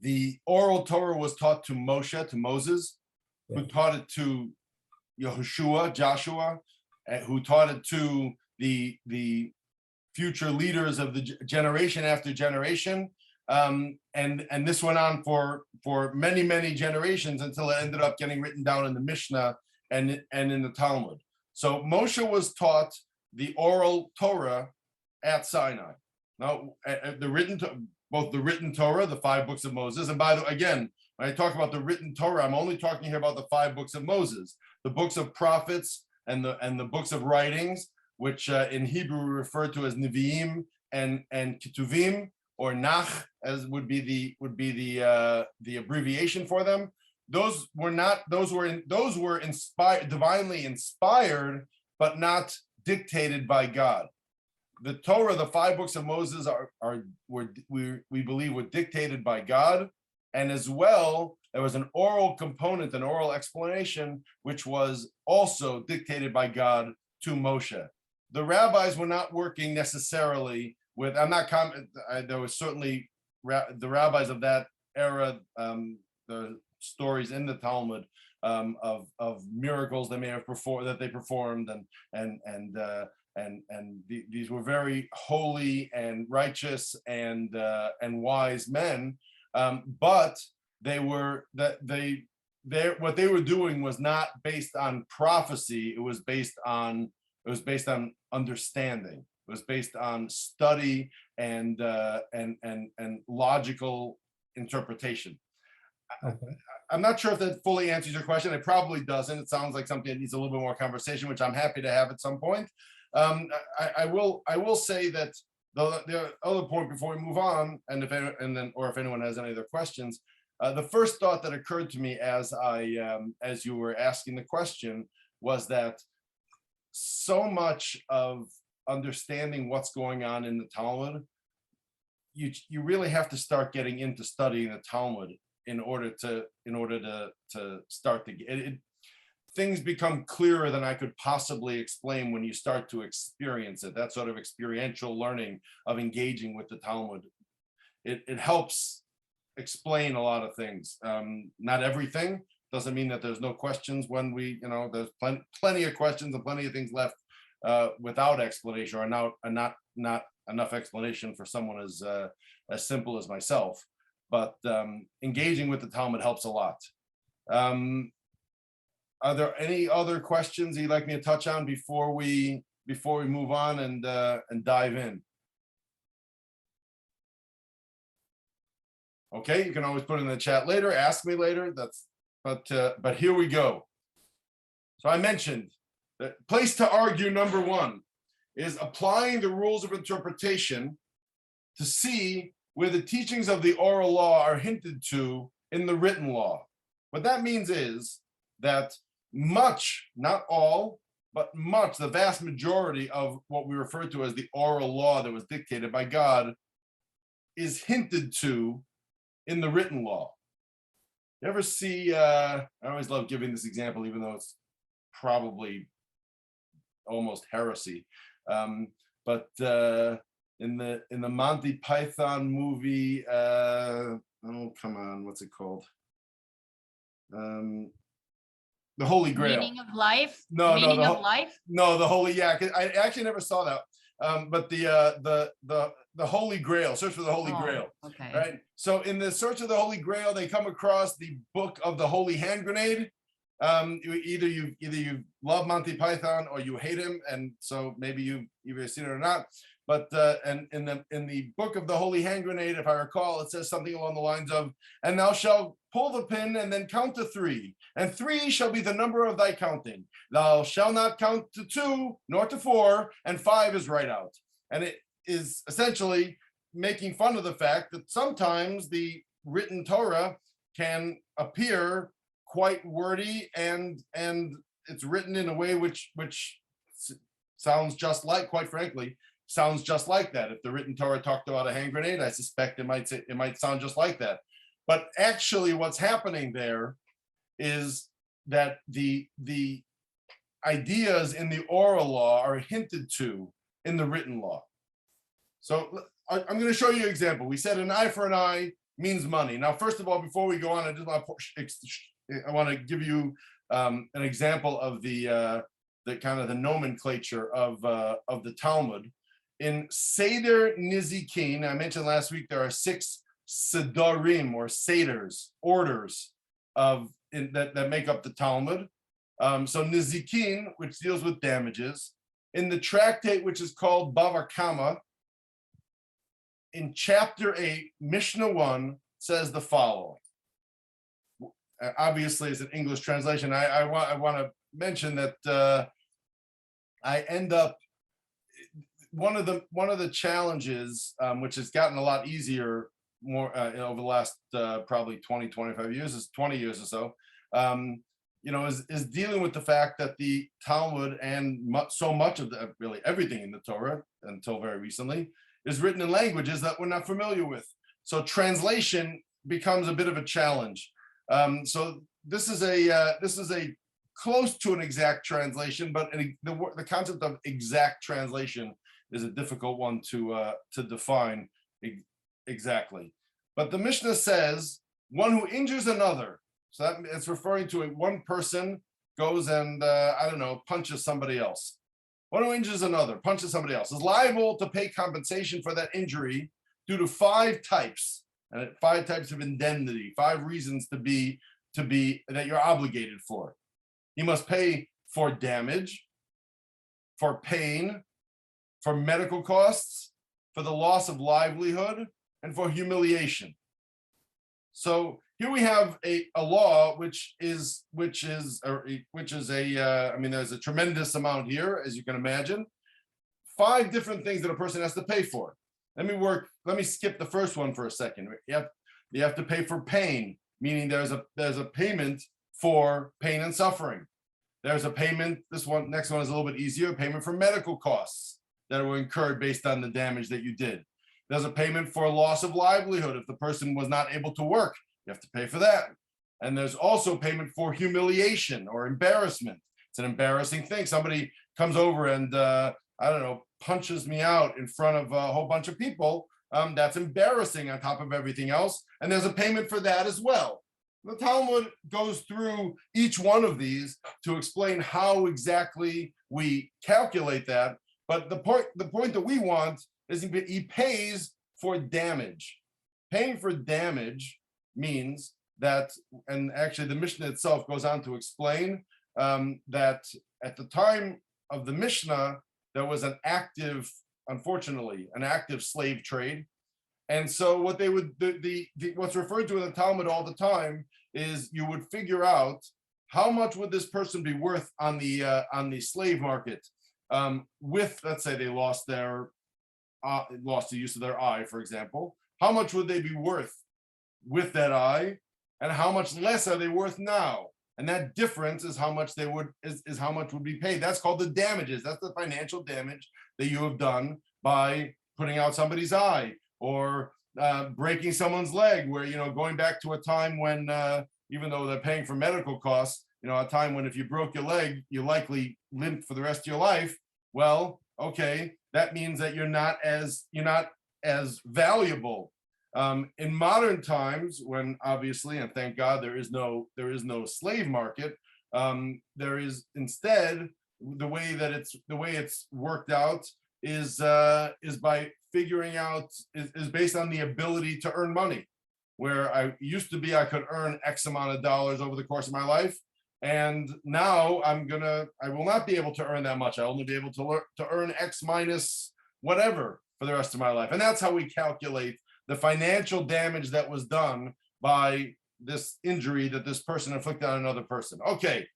the oral Torah was taught to Moshe, to Moses, who taught it to Yehoshua, Joshua, who taught it to the future leaders of the generation after generation. And this went on for many generations until it ended up getting written down in the Mishnah and in the Talmud. So Moshe was taught the oral Torah at Sinai. Now, both the written Torah, the 5 books of Moses, and by the way, again, when I talk about the written Torah, I'm only talking here about the 5 books of Moses, the books of prophets and the books of writings, which in Hebrew we refer to as Nevi'im and Ketuvim, or Nach, as would be the abbreviation for them. Those were inspired, divinely inspired, but not dictated by God. The Torah, the 5 books of Moses, we believe were dictated by God, and as well there was an oral component, an oral explanation, which was also dictated by God to Moshe. The rabbis were not working necessarily with, there was certainly the rabbis of that era, the stories in the Talmud of miracles they may have performed, that they performed, and these were very holy and righteous and wise men, but what they were doing was not based on prophecy. It was based on understanding. It was based on study and logical interpretation. Okay. I'm not sure if that fully answers your question. It probably doesn't. It sounds like something that needs a little bit more conversation, which I'm happy to have at some point. I will say that the other point before we move on, and if anyone has any other questions, the first thought that occurred to me as you were asking the question was that so much of understanding what's going on in the Talmud, you really have to start getting into studying the Talmud in order to start to things become clearer than I could possibly explain when you start to experience it. That sort of experiential learning of engaging with the Talmud, it helps explain a lot of things. Not everything. Doesn't mean that there's no questions when there's plenty of questions and plenty of things left without explanation, or not enough explanation for someone as simple as myself. But engaging with the Talmud helps a lot. Are there any other questions you'd like me to touch on before we move on and dive in? Okay, you can always put it in the chat later, ask me later. But here we go. So I mentioned that place to argue number 1 is applying the rules of interpretation to see where the teachings of the oral law are hinted to in the written law. What that means is that much, not all, but much, the vast majority of what we refer to as the oral law that was dictated by God is hinted to in the written law. You ever see, I always love giving this example, even though it's probably almost heresy. But in the Monty Python movie, oh, come on, what's it called? The Holy Grail. Meaning of life? No, Meaning of life? No, the Holy, yeah, I actually never saw that. But the Holy Grail, search for the Holy Grail. Okay. Right. So in the search of the Holy Grail, they come across the book of the Holy Hand Grenade. Either you love Monty Python or you hate him, and so maybe you've either seen it or not. but and in the book of the Holy Hand Grenade, if I recall, it says something along the lines of, "And thou shalt pull the pin and then count to 3, and 3 shall be the number of thy counting. Thou shalt not count to 2 nor to 4, and 5 is right out." And it is essentially making fun of the fact that sometimes the written Torah can appear quite wordy, and it's written in a way which sounds just like, quite frankly, sounds just like that. If the written Torah talked about a hand grenade, I suspect it might sound just like that. But actually what's happening there is that the ideas in the oral law are hinted to in the written law. So I'm going to show you an example. We said an eye for an eye means money. Now, first of all, before we go on, I want to give you an example of the kind of the nomenclature of the Talmud. In Seder Nizikin, I mentioned last week, there are 6 Sedarim, or Seders, orders that make up the Talmud. So Nizikin, which deals with damages. In the tractate, which is called Bava Kama, in chapter 8, Mishnah 1 says the following. Obviously, it's an English translation. I want to mention that I end up, one of the challenges, which has gotten a lot easier more over the last probably 20 years, is 20 years or so, is dealing with the fact that the Talmud and so much of really everything in the Torah until very recently is written in languages that we're not familiar with. So translation becomes a bit of a challenge. So this is a close to an exact translation, but the concept of exact translation is a difficult one to define exactly. But the Mishnah says, one who injures another. So that it's referring to one person goes and punches somebody else. One who injures another, punches somebody else, is liable to pay compensation for that injury due to 5 types, and 5 types of indemnity, 5 reasons to be that you're obligated for. You must pay for damage, for pain, for medical costs, for the loss of livelihood, and for humiliation. So here we have a law which is there's a tremendous amount here, as you can imagine. 5 different things that a person has to pay for. Let me skip the first one for a second. You have to pay for pain, meaning there's a payment for pain and suffering. There's a payment, next one is a little bit easier, payment for medical costs that were incurred based on the damage that you did. There's a payment for loss of livelihood. If the person was not able to work, you have to pay for that. And there's also payment for humiliation or embarrassment. It's an embarrassing thing. Somebody comes over and, punches me out in front of a whole bunch of people. That's embarrassing on top of everything else. And there's a payment for that as well. The Talmud goes through each one of these to explain how exactly we calculate that. But the point that we want is he pays for damage. Paying for damage means that, and actually the Mishnah itself goes on to explain that at the time of the Mishnah, there was unfortunately, an active slave trade. And so what they would, what's referred to in the Talmud all the time is you would figure out how much would this person be worth on the slave market with, let's say they lost the use of their eye, for example. How much would they be worth with that eye, and how much less are they worth now? And that difference is how much how much would be paid. That's called the damages. That's the financial damage that you have done by putting out somebody's eye, or breaking someone's leg, where, going back to a time when, even though they're paying for medical costs, a time when if you broke your leg, you likely limped for the rest of your life. Well, okay, that means that you're not as valuable. In modern times, when obviously, and thank God, there is no slave market, there is instead the way it's worked out is by figuring out is based on the ability to earn money. Where I used to be, I could earn X amount of dollars over the course of my life, and now I will not be able to earn that much. I'll only be able to earn X minus whatever for the rest of my life. And that's how we calculate the financial damage that was done by this injury that this person inflicted on another person. Okay,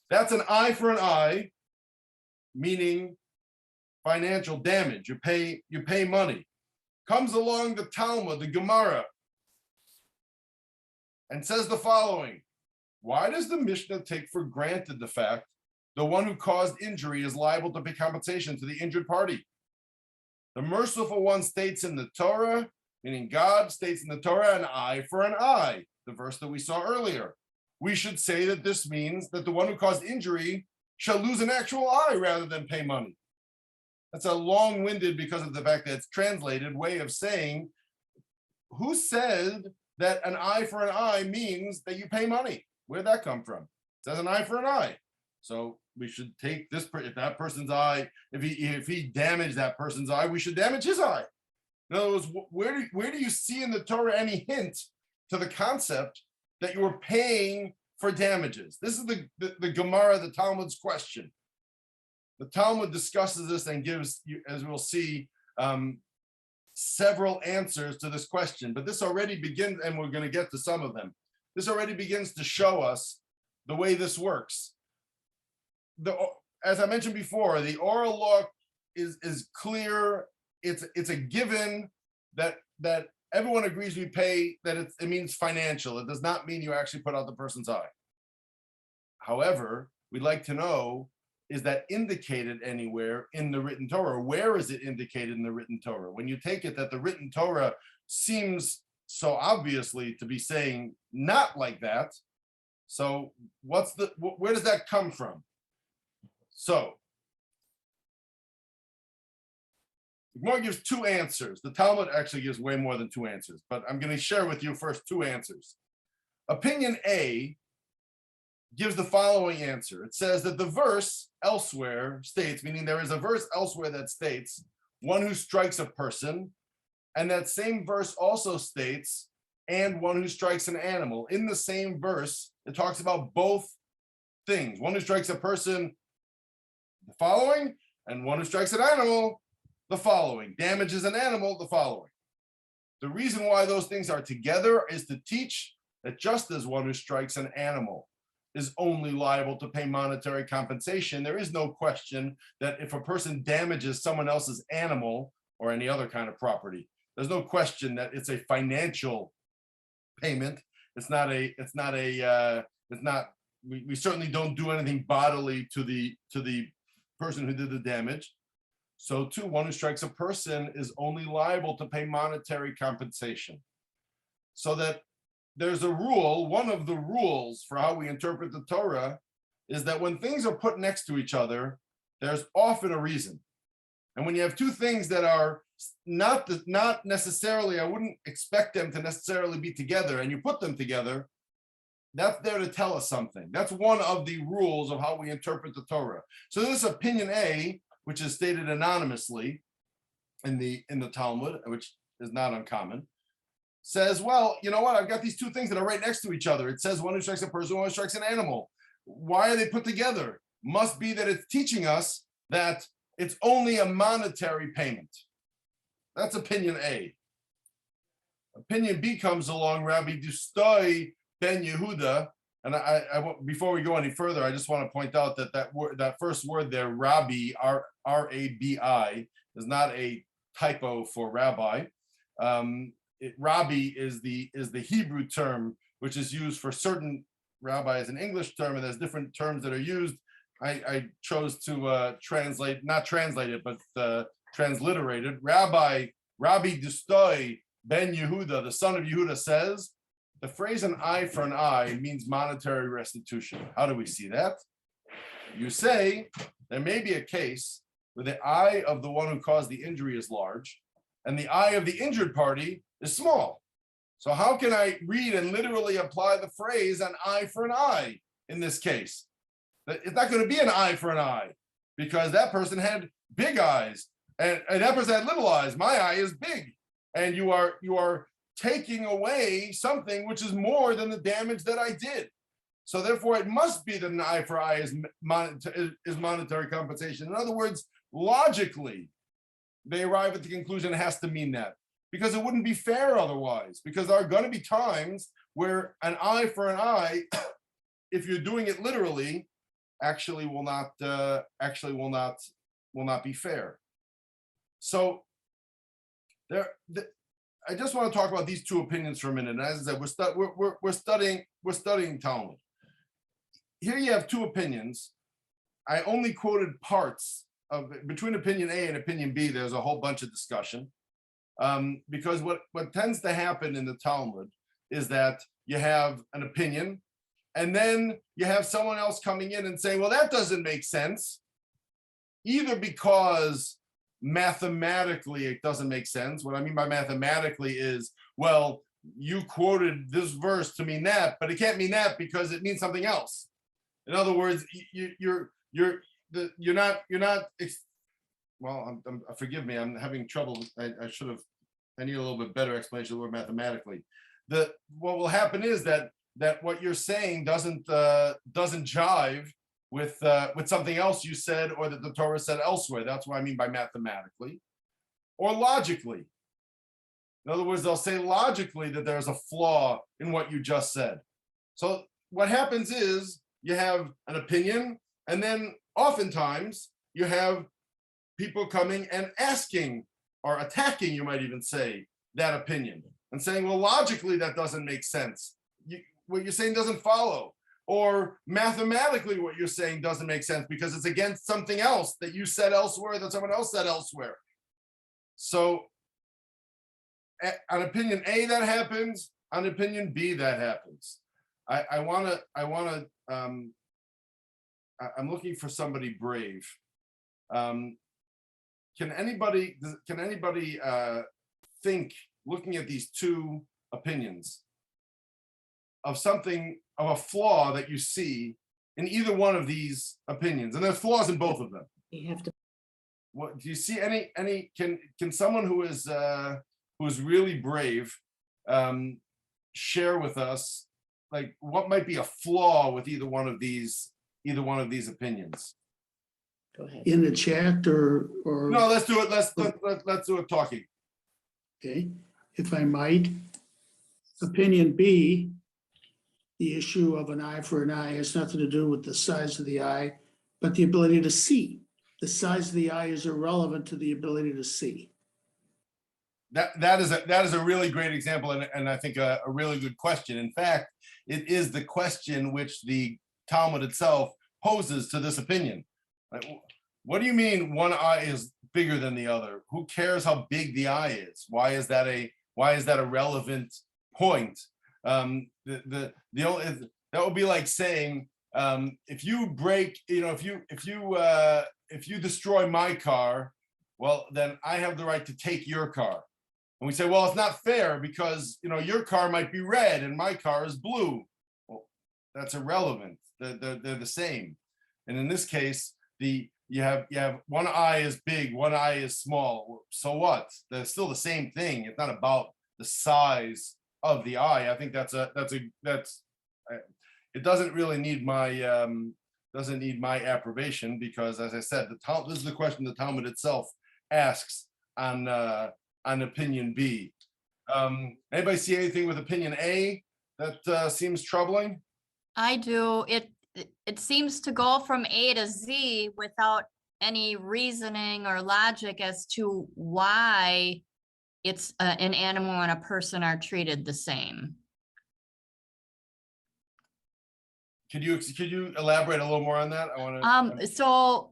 that's an eye for an eye, meaning financial damage. You pay money. Comes along the Talmud, the Gemara, and says the following: why does the Mishnah take for granted the fact the one who caused injury is liable to pay compensation to the injured party? The merciful one states in the Torah, meaning God states in the Torah, an eye for an eye, the verse that we saw earlier. We should say that this means that the one who caused injury shall lose an actual eye rather than pay money. That's a long-winded, because of the fact that it's translated, way of saying, who said that an eye for an eye means that you pay money? Where'd that come from? It says an eye for an eye. So we should take this, if that person's eye, if he damaged that person's eye, we should damage his eye. In other words, where do you see in the Torah any hint to the concept that you are paying for damages? This is the Gemara, the Talmud's question. The Talmud discusses this and gives, as we'll see, several answers to this question. But this already begins, and we're going to get to some of them. This already begins to show us the way this works. As I mentioned before, the oral law is clear. It's a given that everyone agrees we pay, that it means financial. It does not mean you actually put out the person's eye. However, we'd like to know, is that indicated anywhere in the written Torah? Where is it indicated in the written Torah? When you take it that the written Torah seems so obviously to be saying not like that, so where does that come from? So the Gemara gives two answers. The Talmud actually gives way more than two answers, but I'm going to share with you first two answers. Opinion A gives the following answer. It says that the verse elsewhere states, meaning there is a verse elsewhere that states, one who strikes a person, and that same verse also states, and one who strikes an animal. In the same verse, it talks about both things. One who strikes a person, the following, and one who strikes an animal, the following. Damages an animal, the following. The reason why those things are together is to teach that just as one who strikes an animal is only liable to pay monetary compensation, there is no question that if a person damages someone else's animal or any other kind of property, there's no question that it's a financial payment. We certainly don't do anything bodily to the person who did the damage. So too, one who strikes a person is only liable to pay monetary compensation. So that there's a rule, one of the rules for how we interpret the Torah is that when things are put next to each other, there's often a reason. And when you have two things that are not necessarily, I wouldn't expect them to necessarily be together, and you put them together, that's there to tell us something. That's one of the rules of how we interpret the Torah. So this opinion A, which is stated anonymously in the Talmud, which is not uncommon, says, well, you know what? I've got these two things that are right next to each other. It says one who strikes a person, one who strikes an animal. Why are they put together? Must be that it's teaching us that it's only a monetary payment. That's opinion A. Opinion B comes along, Rabbi Dustoi ben Yehuda, and I before we go any further, I just want to point out that that first word there, Rabbi, R-A-B-I, is not a typo for rabbi. Rabbi is the Hebrew term, which is used for certain rabbis, an English term, and there's different terms that are used. I chose to translate, not translate it, but transliterated. Rabbi Dustoi ben Yehuda, the son of Yehuda, says, the phrase an eye for an eye means monetary restitution. How do we see that? You say there may be a case where the eye of the one who caused the injury is large and the eye of the injured party is small. So how can I read and literally apply the phrase an eye for an eye in this case? It's not going to be an eye for an eye because that person had big eyes and that person had little eyes. My eye is big, and you are taking away something which is more than the damage that I did. So therefore, it must be that an eye for eye is monetary compensation. In other words, logically, they arrive at the conclusion it has to mean that, because it wouldn't be fair otherwise, because there are going to be times where an eye for an eye, if you're doing it literally, actually will not be fair. So I just want to talk about these two opinions for a minute. And as I said, we're studying Talmud. Here you have two opinions. I only quoted parts of between opinion A and opinion B. There's a whole bunch of discussion, because what tends to happen in the Talmud is that you have an opinion, and then you have someone else coming in and saying, well, that doesn't make sense, either because mathematically it doesn't make sense. What I mean by mathematically is, well, you quoted this verse to mean that, but it can't mean that because it means something else. In other words, you're not. Well, forgive me, I'm having trouble. I need a little bit better explanation of the word mathematically. What will happen is that what you're saying doesn't jive with something else you said or that the Torah said elsewhere. That's what I mean by mathematically, or logically. In other words, they'll say logically that there's a flaw in what you just said. So what happens is you have an opinion, and then oftentimes you have people coming and asking or attacking, you might even say, that opinion and saying, well, logically that doesn't make sense. What you're saying doesn't follow. Or mathematically what you're saying doesn't make sense because it's against something else that you said elsewhere, that someone else said elsewhere. So on opinion A that happens, on opinion B that happens. I'm looking for somebody brave. Can anybody think, looking at these two opinions, of a flaw that you see in either one of these opinions? And there's flaws in both of them. You have to. What do you see? Can someone who is really brave share with us, like, what might be a flaw with either one of these opinions? Go ahead. In the chat or No, let's do it. Let's do it talking. okay, if I might. Opinion B, the issue of an eye for an eye has nothing to do with the size of the eye, but the ability to see. The size of the eye is irrelevant to the ability to see. That is a really great example, and I think a really good question. In fact, it is the question which the Talmud itself poses to this opinion. What do you mean one eye is bigger than the other? Who cares how big the eye is? Why is that a relevant point? That would be like saying, if you break, if you destroy my car, well, then I have the right to take your car. And we say, well, it's not fair because your car might be red and my car is blue. Well, that's irrelevant. They're the same. And in this case, you have one eye is big, one eye is small. So what? They're still the same thing. It's not about the size of the eye. I think it doesn't really need my approbation, because, as I said, this is the question the Talmud itself asks on opinion B. Anybody see anything with opinion A that seems troubling? I do. It seems to go from A to Z without any reasoning or logic as to why it's an animal and a person are treated the same. Could you elaborate a little more on that? I want to. So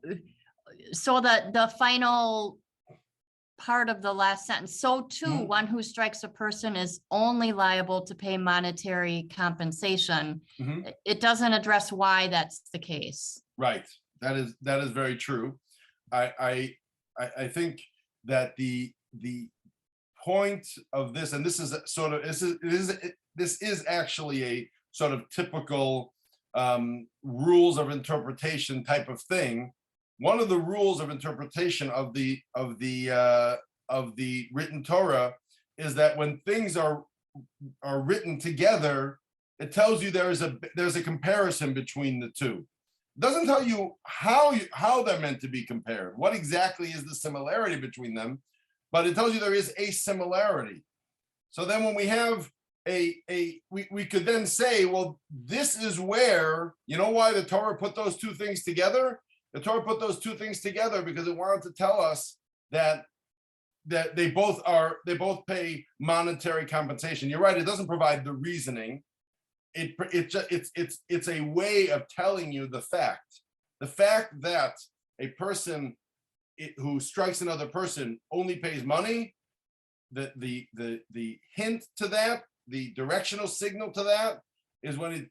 the final part of the last sentence. So too, one who strikes a person is only liable to pay monetary compensation. It doesn't address why that's the case. Right. That is very true. I think that the point of this, and this is sort of this is actually a sort of typical rules of interpretation type of thing. One of the rules of interpretation of the written Torah is that when things are written together, it tells you there's a comparison between the two. Doesn't tell you how they're meant to be compared. What exactly is the similarity between them? But it tells you there is a similarity. So then when we have we could then say, well, this is where, you know why the Torah put those two things together? The Torah put those two things together because it wanted to tell us that they both pay monetary compensation. You're right, it doesn't provide the reasoning. It's a way of telling you the fact that a person who strikes another person only pays money. The hint to that, the directional signal to that, is when it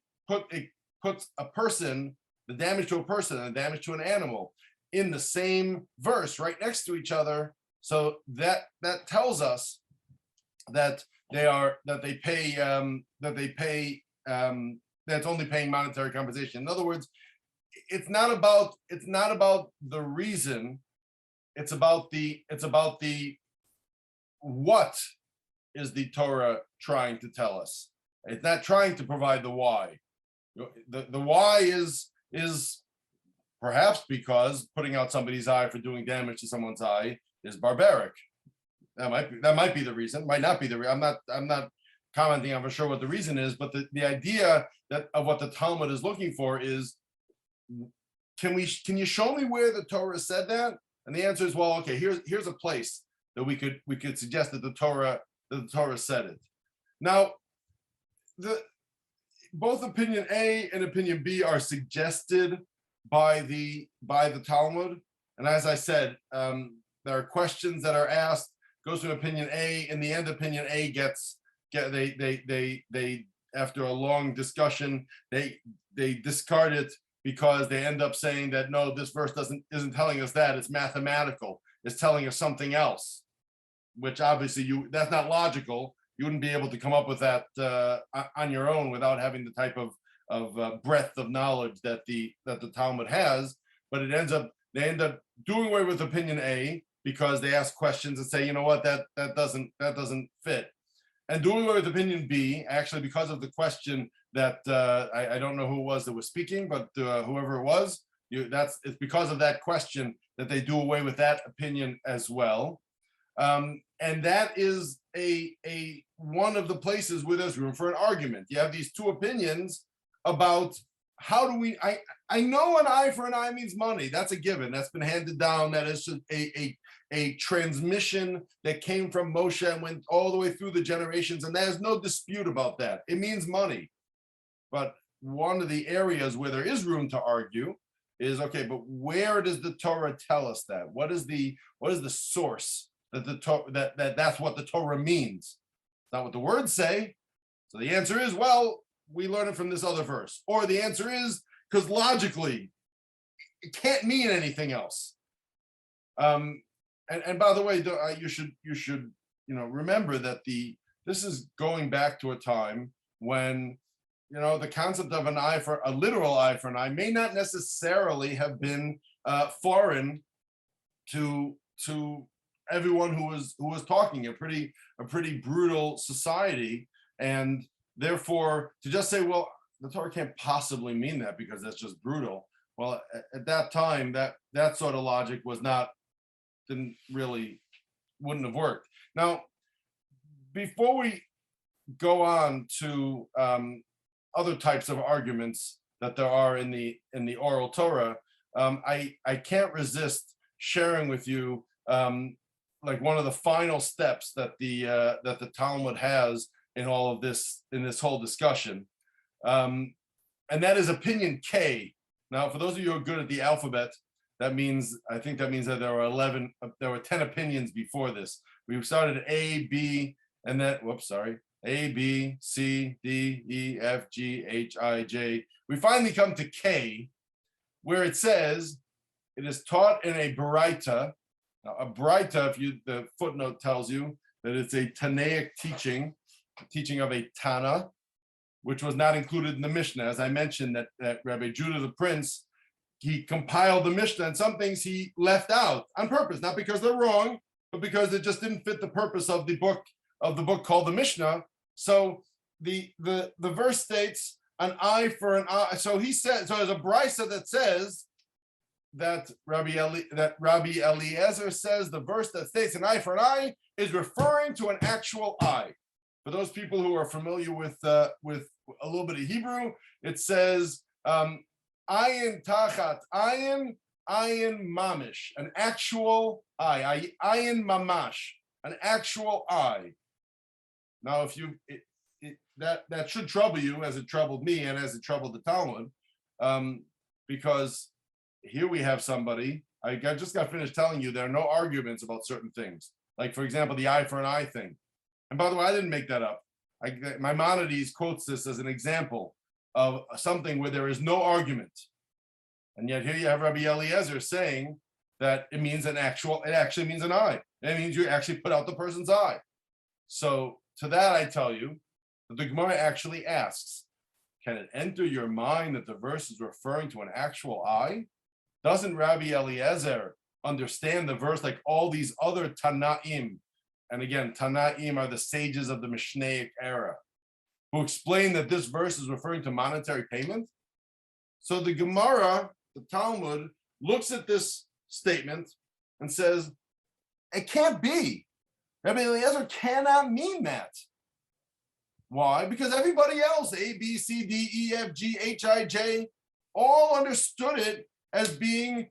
puts a person, the damage to a person and the damage to an animal, in the same verse right next to each other. So that tells us that they pay that's only paying monetary compensation. In other words, it's not about the reason, it's about the what is the Torah trying to tell us. It's not trying to provide the why. The why is perhaps because putting out somebody's eye for doing damage to someone's eye is barbaric. That might be the reason, might not be the reason. I'm not commenting on for sure what the reason is, but the idea of what the Talmud is looking for is, can you show me where the Torah said that? And the answer is, well, okay, here's a place that we could suggest that the Torah said it. Now, both opinion A and opinion B are suggested by the Talmud, and as I said, there are questions that are asked, goes to opinion A. In the end, opinion A they after a long discussion, they discard it because they end up saying that no, this verse isn't telling us that, it's mathematical, it's telling us something else, which obviously that's not logical. You wouldn't be able to come up with that on your own without having the type of breadth of knowledge that the Talmud has. But they end up doing away with opinion A because they ask questions and say, you know what, that doesn't fit. And doing away with opinion B, actually, because of the question that I don't know who it was that was speaking, but whoever it was, it's because of that question that they do away with that opinion as well. And that is one of the places where there's room for an argument. You have these two opinions about how do we, I know an eye for an eye means money. That's a given. That's been handed down. That is a transmission that came from Moshe and went all the way through the generations. And there's no dispute about that. It means money. But one of the areas where there is room to argue is, okay, but where does the Torah tell us that? What is the source that that's what the Torah means? It's not what the words say. So the answer is, well, we learn it from this other verse. Or the answer is, because logically, it can't mean anything else. And by the way, you should remember that this is going back to a time when the concept of a literal eye for an eye may not necessarily have been foreign to everyone who was talking. A pretty brutal society, and therefore to just say, well, the Torah can't possibly mean that because that's just brutal. Well, at that time, that sort of logic wouldn't have worked. Now, before we go on to other types of arguments that there are in the oral Torah, I can't resist sharing with you like one of the final steps that the Talmud has in all of this, in this whole discussion, and that is opinion K. Now, for those of you who are good at the alphabet, I think that means that there were 10 opinions before this. We started A, B, and then, A, B, C, D, E, F, G, H, I, J. We finally come to K, where it says, it is taught in a Baraita. Now, a Baraita, the footnote tells you that it's a Tanaic teaching of a Tana, which was not included in the Mishnah. As I mentioned, that Rabbi Judah the Prince, he compiled the Mishnah, and some things he left out on purpose, not because they're wrong, but because it just didn't fit the purpose of the book called the Mishnah. So the verse states, an eye for an eye. So he said, so there's a brisa that says that Rabbi Eliezer says the verse that states an eye for an eye is referring to an actual eye. For those people who are familiar with a little bit of Hebrew, it says ayin tachat ayin, ayin mamish, an actual eye, ayin mamash, an actual eye. Now, if you that should trouble you, as it troubled me and as it troubled the Talmud, because here we have somebody. I just got finished telling you there are no arguments about certain things, like for example the eye for an eye thing. And by the way, I didn't make that up. Maimonides quotes this as an example of something where there is no argument, and yet here you have Rabbi Eliezer saying that it means it actually means an eye. It means you actually put out the person's eye. So to that I tell you that the Gemara actually asks, can it enter your mind that the verse is referring to an actual eye? Doesn't Rabbi Eliezer understand the verse like all these other Tanaim? And again, Tanaim are the sages of the Mishnaic era who explain that this verse is referring to monetary payment. So the Gemara, the Talmud, looks at this statement and says, it can't be. Rabbi Eliezer cannot mean that. Why? Because everybody else, A, B, C, D, E, F, G, H, I, J, all understood it as being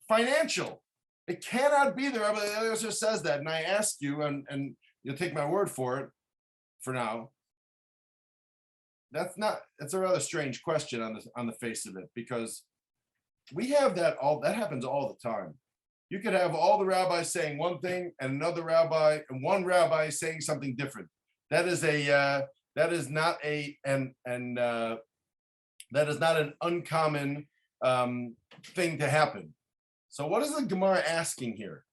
financial. It cannot be that Rabbi Eliezer says that. And I ask you, and you'll take my word for it for now. It's a rather strange question on the face of it, because we have that happens all the time. You could have all the rabbis saying one thing and another rabbi and one rabbi saying something different. That is not an uncommon thing to happen. So what is the Gemara asking here?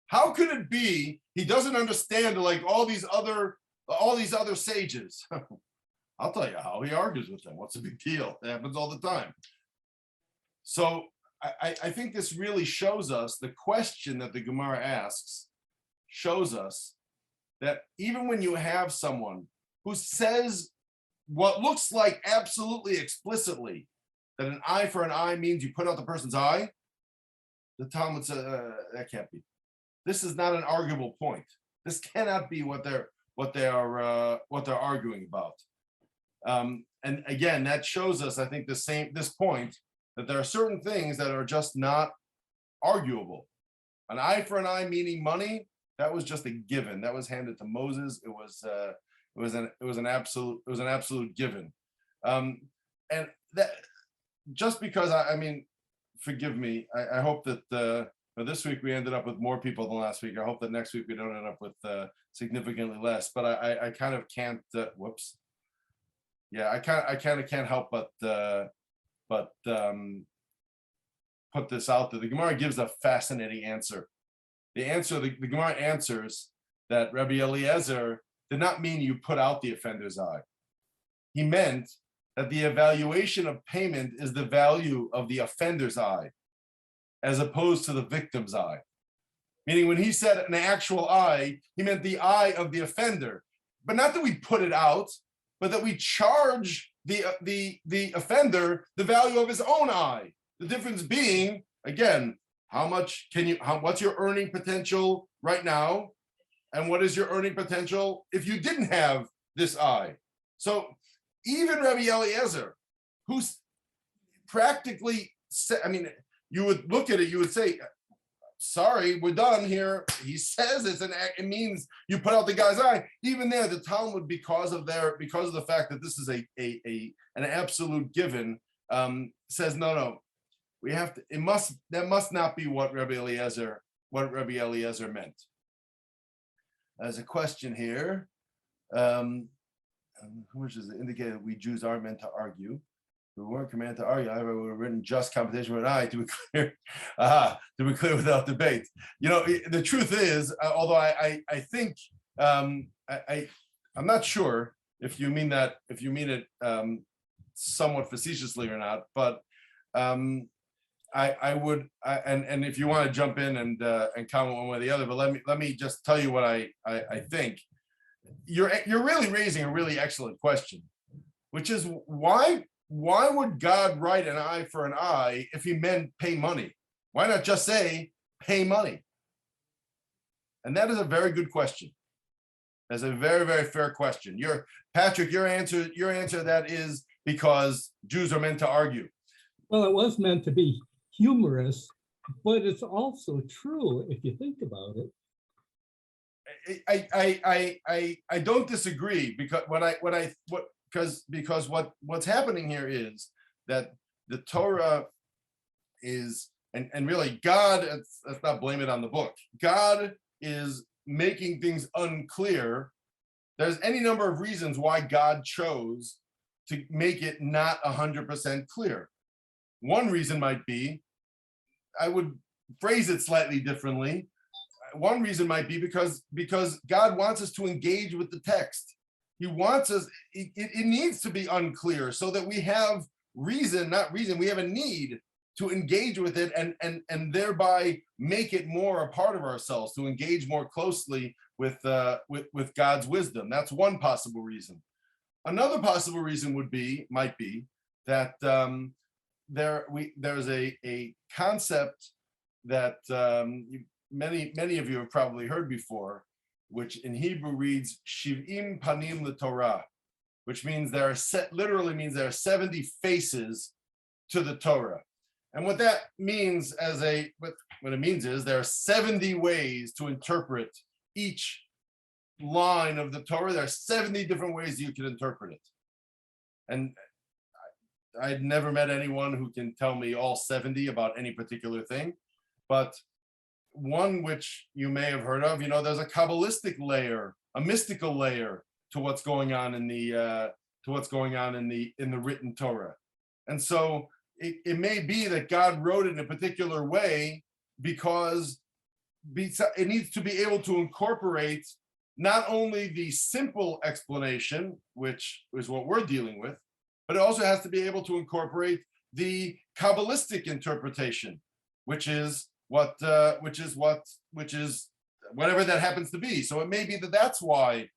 How could it be he doesn't understand like all these other sages? I'll tell you how. He argues with them. What's the big deal? It happens all the time. So I think this really shows us, the question that the Gemara asks shows us that even when you have someone who says what looks like absolutely explicitly that an eye for an eye means you put out the person's eye, the Talmud says that can't be. This is not an arguable point. This cannot be what they're arguing about. And again, that shows us, I think, this point that there are certain things that are just not arguable. An eye for an eye meaning money, that was just a given. That was handed to Moses. It was an absolute given. And that just because I mean, forgive me. I hope that this week we ended up with more people than last week. I hope that next week we don't end up with significantly less. But I kind of can't. Whoops. Yeah, I kind of can't help but put this out there. The Gemara gives a fascinating answer. The Gemara answers that Rabbi Eliezer did not mean you put out the offender's eye. He meant that the evaluation of payment is the value of the offender's eye, as opposed to the victim's eye. Meaning when he said an actual eye, he meant the eye of the offender. But not that we put it out, but that we charge the offender the value of his own eye. The difference being, again, what's your earning potential right now? And what is your earning potential if you didn't have this eye? So even Rabbi Eliezer, who's practically, you would look at it, you would say, sorry, we're done here. He says it means you put out the guy's eye. Even there, the Talmud, because of the fact that this is an absolute given, says no. We have to. That must not be what Rabbi Eliezer meant. There's a question here. Which is indicated we Jews are meant to argue. We weren't commanded to argue. However, we were written just competition with an eye, to be clear without debate. You know, the truth is, although I think I'm not sure if you mean it somewhat facetiously or not, but I would, and if you want to jump in and comment one way or the other, but let me just tell you what I think. You're really raising a really excellent question, which is why would God write an eye for an eye if he meant pay money? Why not just say pay money? And that is a very good question. That's a very, very fair question. Patrick, your answer to that is because Jews are meant to argue. Well, it was meant to be humorous, but it's also true if you think about it. I don't disagree, because what's happening here is that the Torah is, and really God, let's not blame it on the book. God is making things unclear. There's any number of reasons why God chose to make it not 100% clear. One reason might be, I would phrase it slightly differently. One reason might be because God wants us to engage with the text. He wants us, it needs to be unclear so that we have we have a need to engage with it and thereby make it more a part of ourselves, to engage more closely with God's wisdom. That's one possible reason. Another possible reason might be that there's a concept that many of you have probably heard before, which in Hebrew reads Shiv'im Panim LeTorah, which means literally means there are 70 faces to the Torah. And what that means what it means is there are 70 ways to interpret each line of the Torah. There are 70 different ways you can interpret it. And I've never met anyone who can tell me all 70 about any particular thing, but one which you may have heard of, there's a Kabbalistic layer, a mystical layer to what's going on in the written Torah. And so it may be that God wrote it in a particular way because it needs to be able to incorporate not only the simple explanation, which is what we're dealing with, but it also has to be able to incorporate the Kabbalistic interpretation, which is whatever that happens to be. So it may be that that's why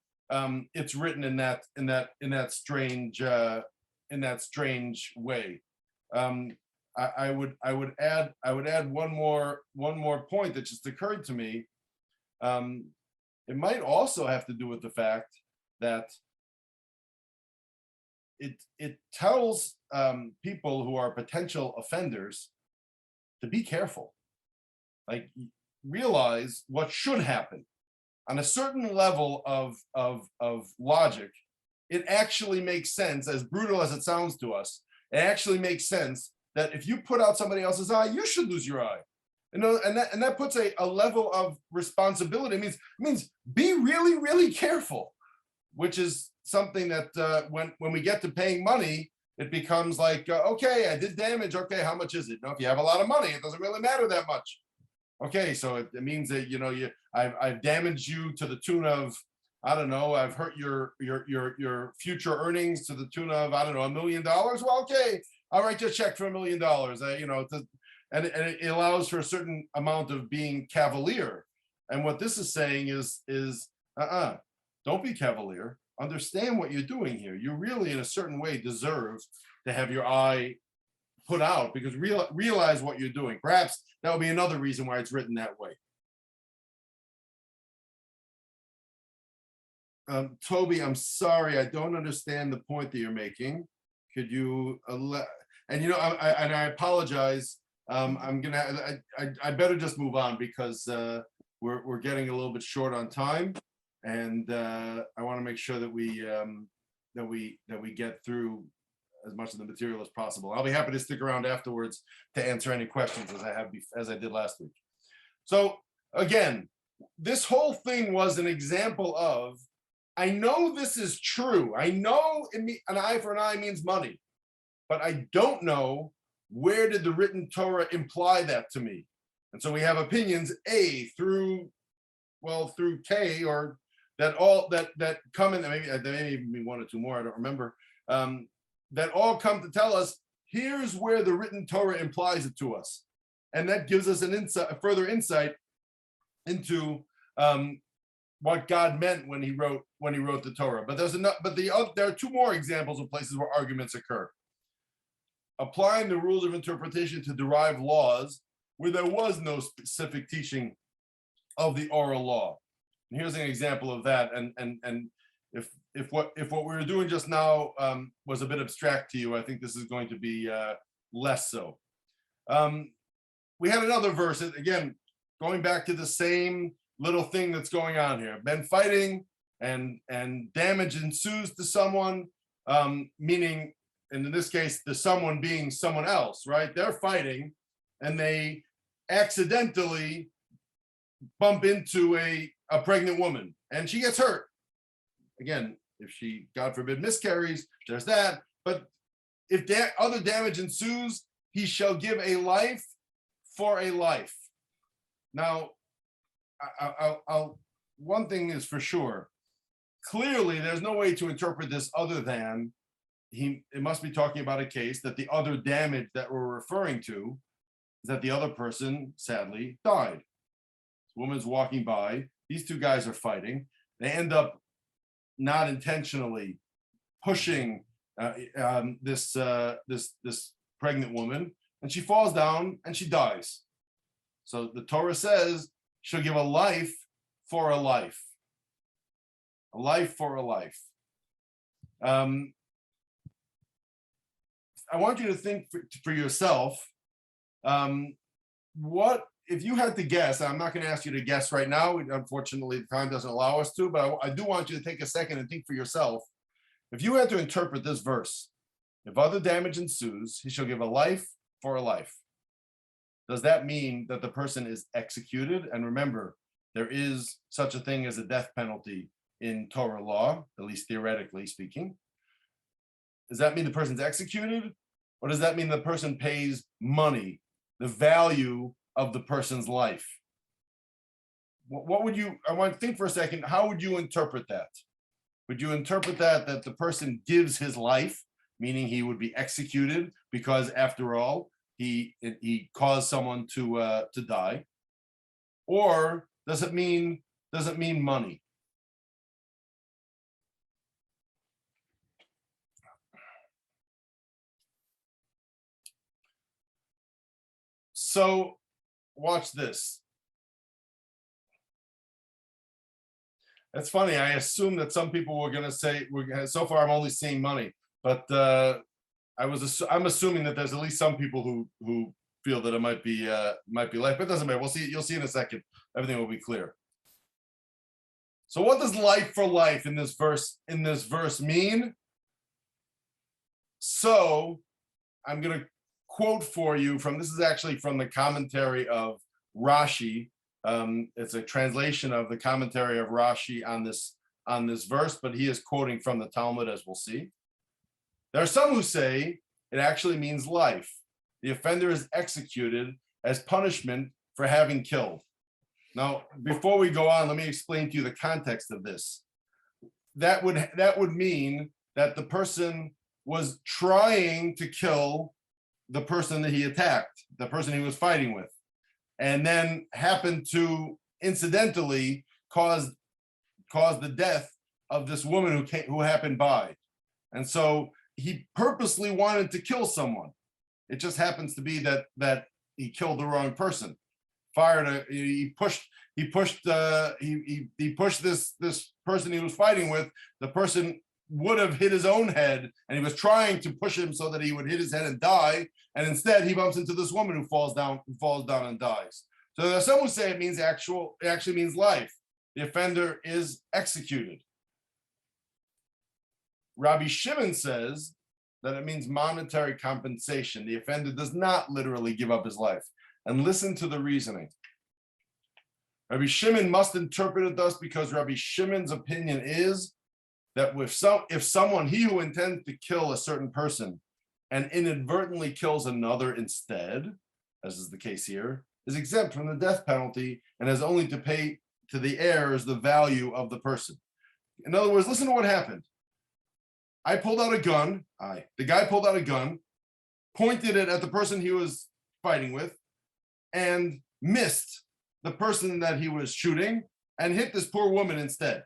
it's written in that strange way. I would add one more point that just occurred to me. It might also have to do with the fact that it tells people who are potential offenders to be careful, like realize what should happen. On a certain level of logic, it actually makes sense, as brutal as it sounds to us. It actually makes sense that if you put out somebody else's eye, you should lose your eye. And that puts a level of responsibility. It means be really, really careful, which is something that when we get to paying money, it becomes like, okay, I did damage. Okay, how much is it? If you have a lot of money, it doesn't really matter that much. Okay, so it means that I've damaged you to the tune of, I don't know, I've hurt your future earnings to the tune of, I don't know, $1 million. Well, okay, I'll write you a check for $1 million. And it allows for a certain amount of being cavalier. And what this is saying is don't be cavalier. Understand what you're doing here. You really, in a certain way, deserve to have your eye put out, because realize what you're doing. Perhaps that would be another reason why it's written that way. Toby, I'm sorry, I don't understand the point that you're making. Could you, and I apologize. I better just move on because we're getting a little bit short on time, and I want to make sure that we get through as much of the material as possible. I'll be happy to stick around afterwards to answer any questions as I did last week. So again, this whole thing was an example of, I know this is true. I know an eye for an eye means money, but I don't know where did the written Torah imply that to me. And so we have opinions A through K, or that come in, maybe there may even be one or two more, I don't remember, that all come to tell us, here's where the written Torah implies it to us. And that gives us a further insight into what God meant when he wrote the Torah. But there are two more examples of places where arguments occur. Applying the rules of interpretation to derive laws where there was no specific teaching of the oral law. And here's an example of that. And if what we were doing just now was a bit abstract to you, I think this is going to be less so. We had another verse, again, going back to the same little thing that's going on here. Men fighting and damage ensues to someone, meaning, and in this case, the someone being someone else, right? They're fighting and they accidentally bump into a pregnant woman and she gets hurt. Again, if she, God forbid, miscarries, there's that. But if other damage ensues, he shall give a life for a life. Now, one thing is for sure. Clearly, there's no way to interpret this other than it must be talking about a case that the other damage that we're referring to is that the other person sadly died. This woman's walking by. These two guys are fighting. They end up not intentionally pushing this pregnant woman, and she falls down and she dies. So the Torah says she'll give a life for a life. A life for a life. I want you to think for yourself, what if you had to guess? I'm not going to ask you to guess right now. Unfortunately, the time doesn't allow us to, but I do want you to take a second and think for yourself. If you had to interpret this verse, if other damage ensues, he shall give a life for a life. Does that mean that the person is executed? And remember, there is such a thing as a death penalty in Torah law, at least theoretically speaking. Does that mean the person's executed? Or does that mean the person pays money, the value of the person's life? What would you, I want to think for a second, how would you interpret that? Would you interpret that the person gives his life, meaning he would be executed because after all, he caused someone to die? Or does it mean money? So watch this. That's funny. I assume that some people were going to say, so far I'm only seeing money, but I'm assuming that there's at least some people who feel that it might be life, but it doesn't matter. We'll see. You'll see in a second. Everything will be clear. So what does life for life in this verse mean? So I'm going to quote for you from, this is actually from the commentary of Rashi. It's a translation of the commentary of Rashi on this verse, but he is quoting from the Talmud, as we'll see. There are some who say it actually means life. The offender is executed as punishment for having killed. Now, before we go on, let me explain to you the context of this. That would mean that the person was trying to kill the person that he attacked, the person he was fighting with, and then happened to incidentally cause the death of this woman who happened by. And so he purposely wanted to kill someone. It just happens to be that he killed the wrong person. He pushed this person he was fighting with. The person would have hit his own head, and he was trying to push him so that he would hit his head and die. And instead, he bumps into this woman who falls down and dies. So there are some who say it actually means life. The offender is executed. Rabbi Shimon says that it means monetary compensation. The offender does not literally give up his life. And listen to the reasoning. Rabbi Shimon must interpret it thus because Rabbi Shimon's opinion is that if someone, he who intends to kill a certain person and inadvertently kills another instead, as is the case here, is exempt from the death penalty and has only to pay to the heirs the value of the person. In other words, listen to what happened. The guy pulled out a gun, pointed it at the person he was fighting with, and missed the person that he was shooting, and hit this poor woman instead.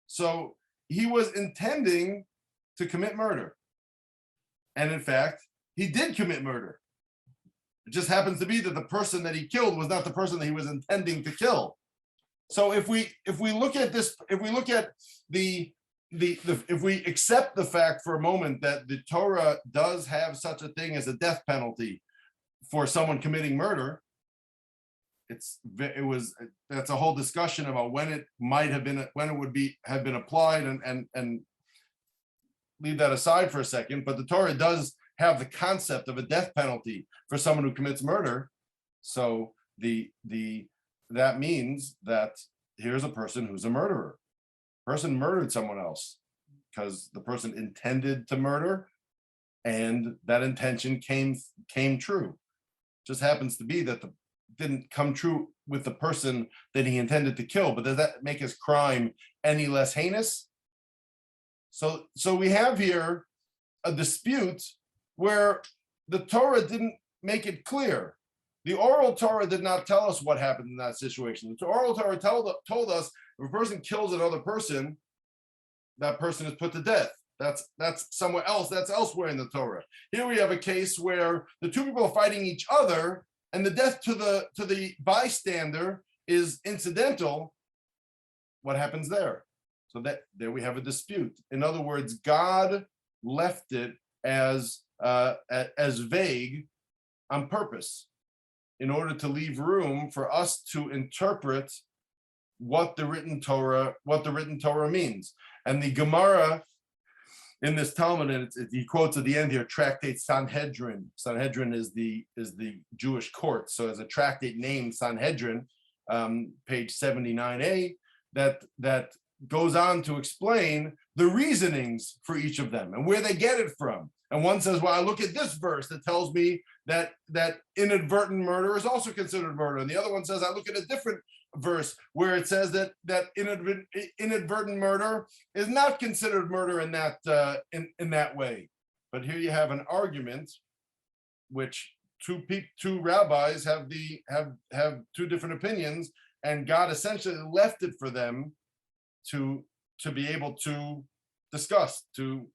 So he was intending to commit murder. And in fact, he did commit murder. It just happens to be that the person that he killed was not the person that he was intending to kill. So if we look at this, if we look at if we accept the fact for a moment that the Torah does have such a thing as a death penalty for someone committing murder, that's a whole discussion about when it might have been, when it would have been applied, and leave that aside for a second. But the Torah does have the concept of a death penalty for someone who commits murder. So that means that here's a person who's a murderer. Person murdered someone else because the person intended to murder, and that intention came true. Just happens to be that didn't come true with the person that he intended to kill. But does that make his crime any less heinous? So we have here a dispute where the Torah didn't make it clear. The oral Torah did not tell us what happened in that situation. The oral Torah told us if a person kills another person, that person is put to death. That's somewhere else. That's elsewhere in the Torah. Here we have a case where the two people are fighting each other, and the death to the bystander is incidental. What happens there? So there we have a dispute. In other words, God left it as vague on purpose, in order to leave room for us to interpret what the written Torah means. And the Gemara in this Talmud, and he quotes at the end here, tractate Sanhedrin. Sanhedrin is the Jewish court. So as a tractate named Sanhedrin, page 79a, that goes on to explain the reasonings for each of them and where they get it from. And one says, well, I look at this verse that tells me that inadvertent murder is also considered murder. And the other one says, I look at a different verse where it says that inadvertent murder is not considered murder in that way. But here you have an argument which two rabbis have two different opinions, and God essentially left it for them to be able to discuss, to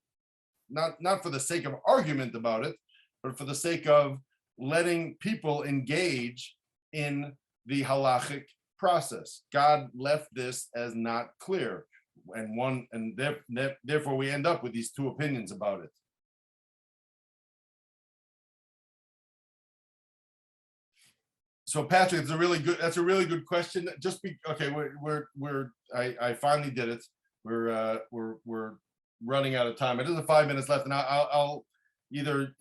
not for the sake of argument about it, but for the sake of letting people engage in the halachic process. God left this as not clear, and therefore we end up with these two opinions about it. So Patrick, that's a really good question. I finally did it. We're running out of time. It is 5 minutes left, and I'll either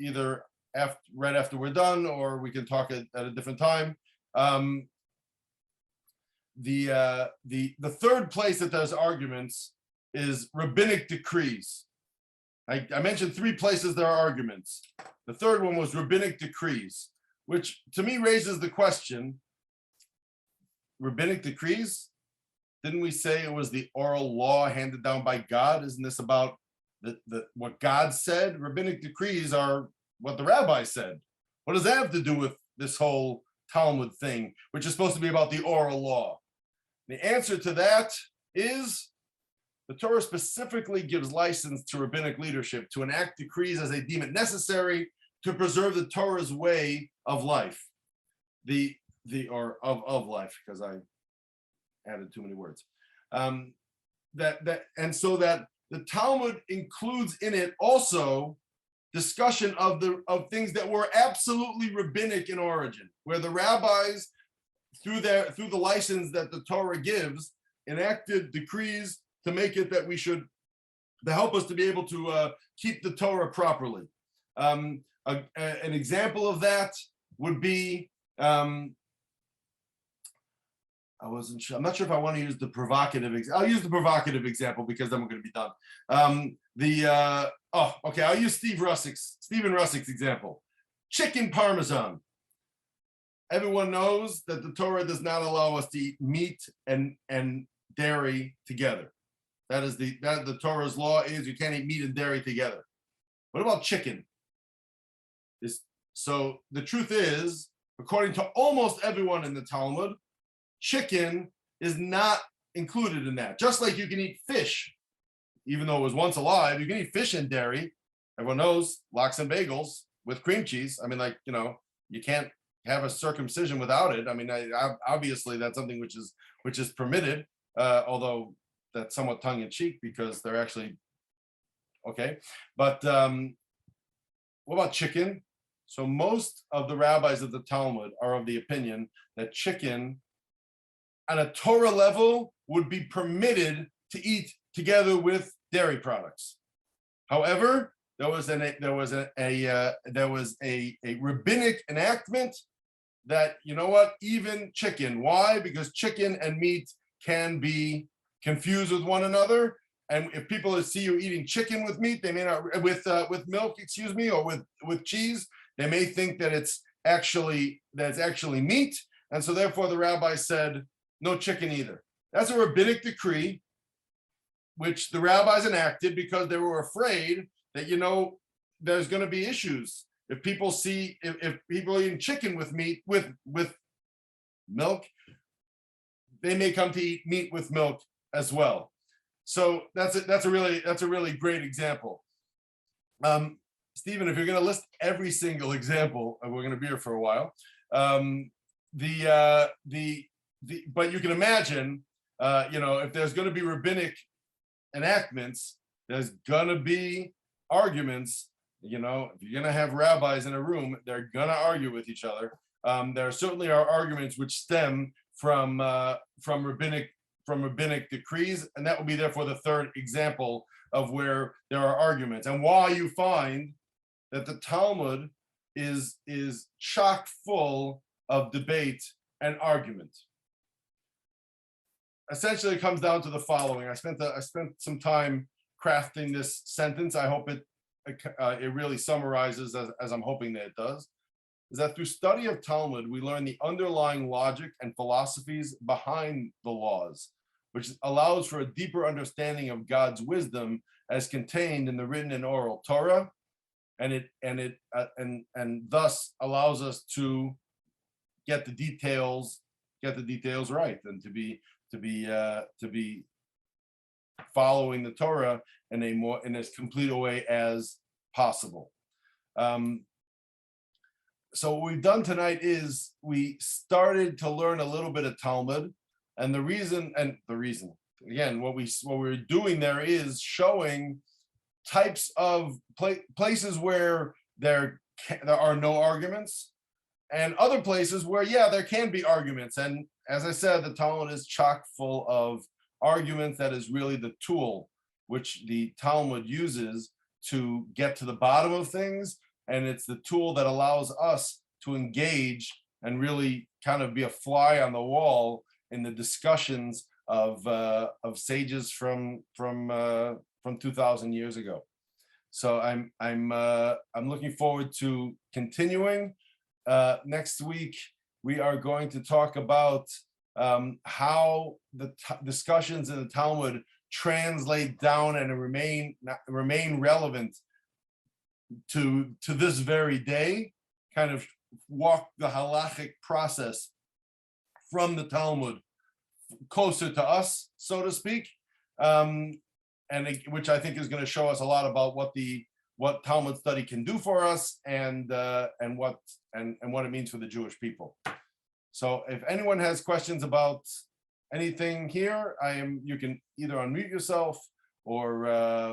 right after we're done, or we can talk at a different time. The third place that there's arguments is rabbinic decrees. I mentioned 3 places there are arguments. The third one was rabbinic decrees, which to me raises the question, rabbinic decrees? Didn't we say it was the oral law handed down by God? Isn't this about what God said? Rabbinic decrees are what the rabbi said. What does that have to do with this whole Talmud thing, which is supposed to be about the oral law? The answer to that is the Torah specifically gives license to rabbinic leadership to enact decrees as they deem it necessary to preserve the Torah's way of life. Of life, because I added too many words. And so that the Talmud includes in it also discussion of things that were absolutely rabbinic in origin, where the rabbis, through the license that the Torah gives, enacted decrees to make it that to help us to be able to keep the Torah properly. An example of that would be, I'm not sure if I want to use the provocative example. I'll use the provocative example because then we're going to be done. I'll use Stephen Russick's example. Chicken Parmesan. Everyone knows that the Torah does not allow us to eat meat and dairy together. That is the Torah's law is you can't eat meat and dairy together. What about chicken? So the truth is, according to almost everyone in the Talmud, chicken is not included in that. Just like you can eat fish, even though it was once alive, you can eat fish in dairy. Everyone knows lox and bagels with cream cheese. I mean, like, you know, you can't have a circumcision without it. I mean, obviously that's something which is permitted, although that's somewhat tongue in cheek because they're actually okay. But what about chicken? So most of the rabbis of the Talmud are of the opinion that chicken on a Torah level would be permitted to eat together with dairy products. However, there was a rabbinic enactment that, you know what, even chicken. Why? Because chicken and meat can be confused with one another. And if people see you eating chicken with meat, they may not with milk, excuse me, or with cheese, they may think that it's actually meat. And so therefore the rabbi said, no chicken either. That's a rabbinic decree, which the rabbis enacted because they were afraid that, you know, there's going to be issues. If people see, if people are eating chicken with meat, with milk, they may come to eat meat with milk as well. So that's a really great example. Stephen, if you're going to list every single example, and we're going to be here for a while, but you can imagine, you know, if there's going to be rabbinic enactments, there's going to be arguments. You know, if you're going to have rabbis in a room, they're going to argue with each other. There certainly are arguments which stem from rabbinic decrees, and that will be therefore the third example of where there are arguments, and why you find that the Talmud is chock full of debate and argument. Essentially, it comes down to the following. I spent some time crafting this sentence. I hope it really summarizes, as I'm hoping that it does, is that through study of Talmud, we learn the underlying logic and philosophies behind the laws, which allows for a deeper understanding of God's wisdom as contained in the written and oral Torah, and thus allows us to get the details right, and to be following the Torah in as complete a way as possible. So what we've done tonight is we started to learn a little bit of Talmud, and the reason again, what we're doing there is showing types of places where there are no arguments, and other places where, yeah, there can be arguments. And as I said, the Talmud is chock full of arguments. That is really the tool which the Talmud uses to get to the bottom of things. And it's the tool that allows us to engage and really kind of be a fly on the wall in the discussions of sages from 2,000 years ago. So I'm looking forward to continuing. Next week we are going to talk about how the discussions in the Talmud translate down and remain relevant to this very day, kind of walk the halachic process from the Talmud closer to us, so to speak, which I think is going to show us a lot about what Talmud study can do for us, and what it means for the Jewish people. So if anyone has questions about anything here, you can either unmute yourself or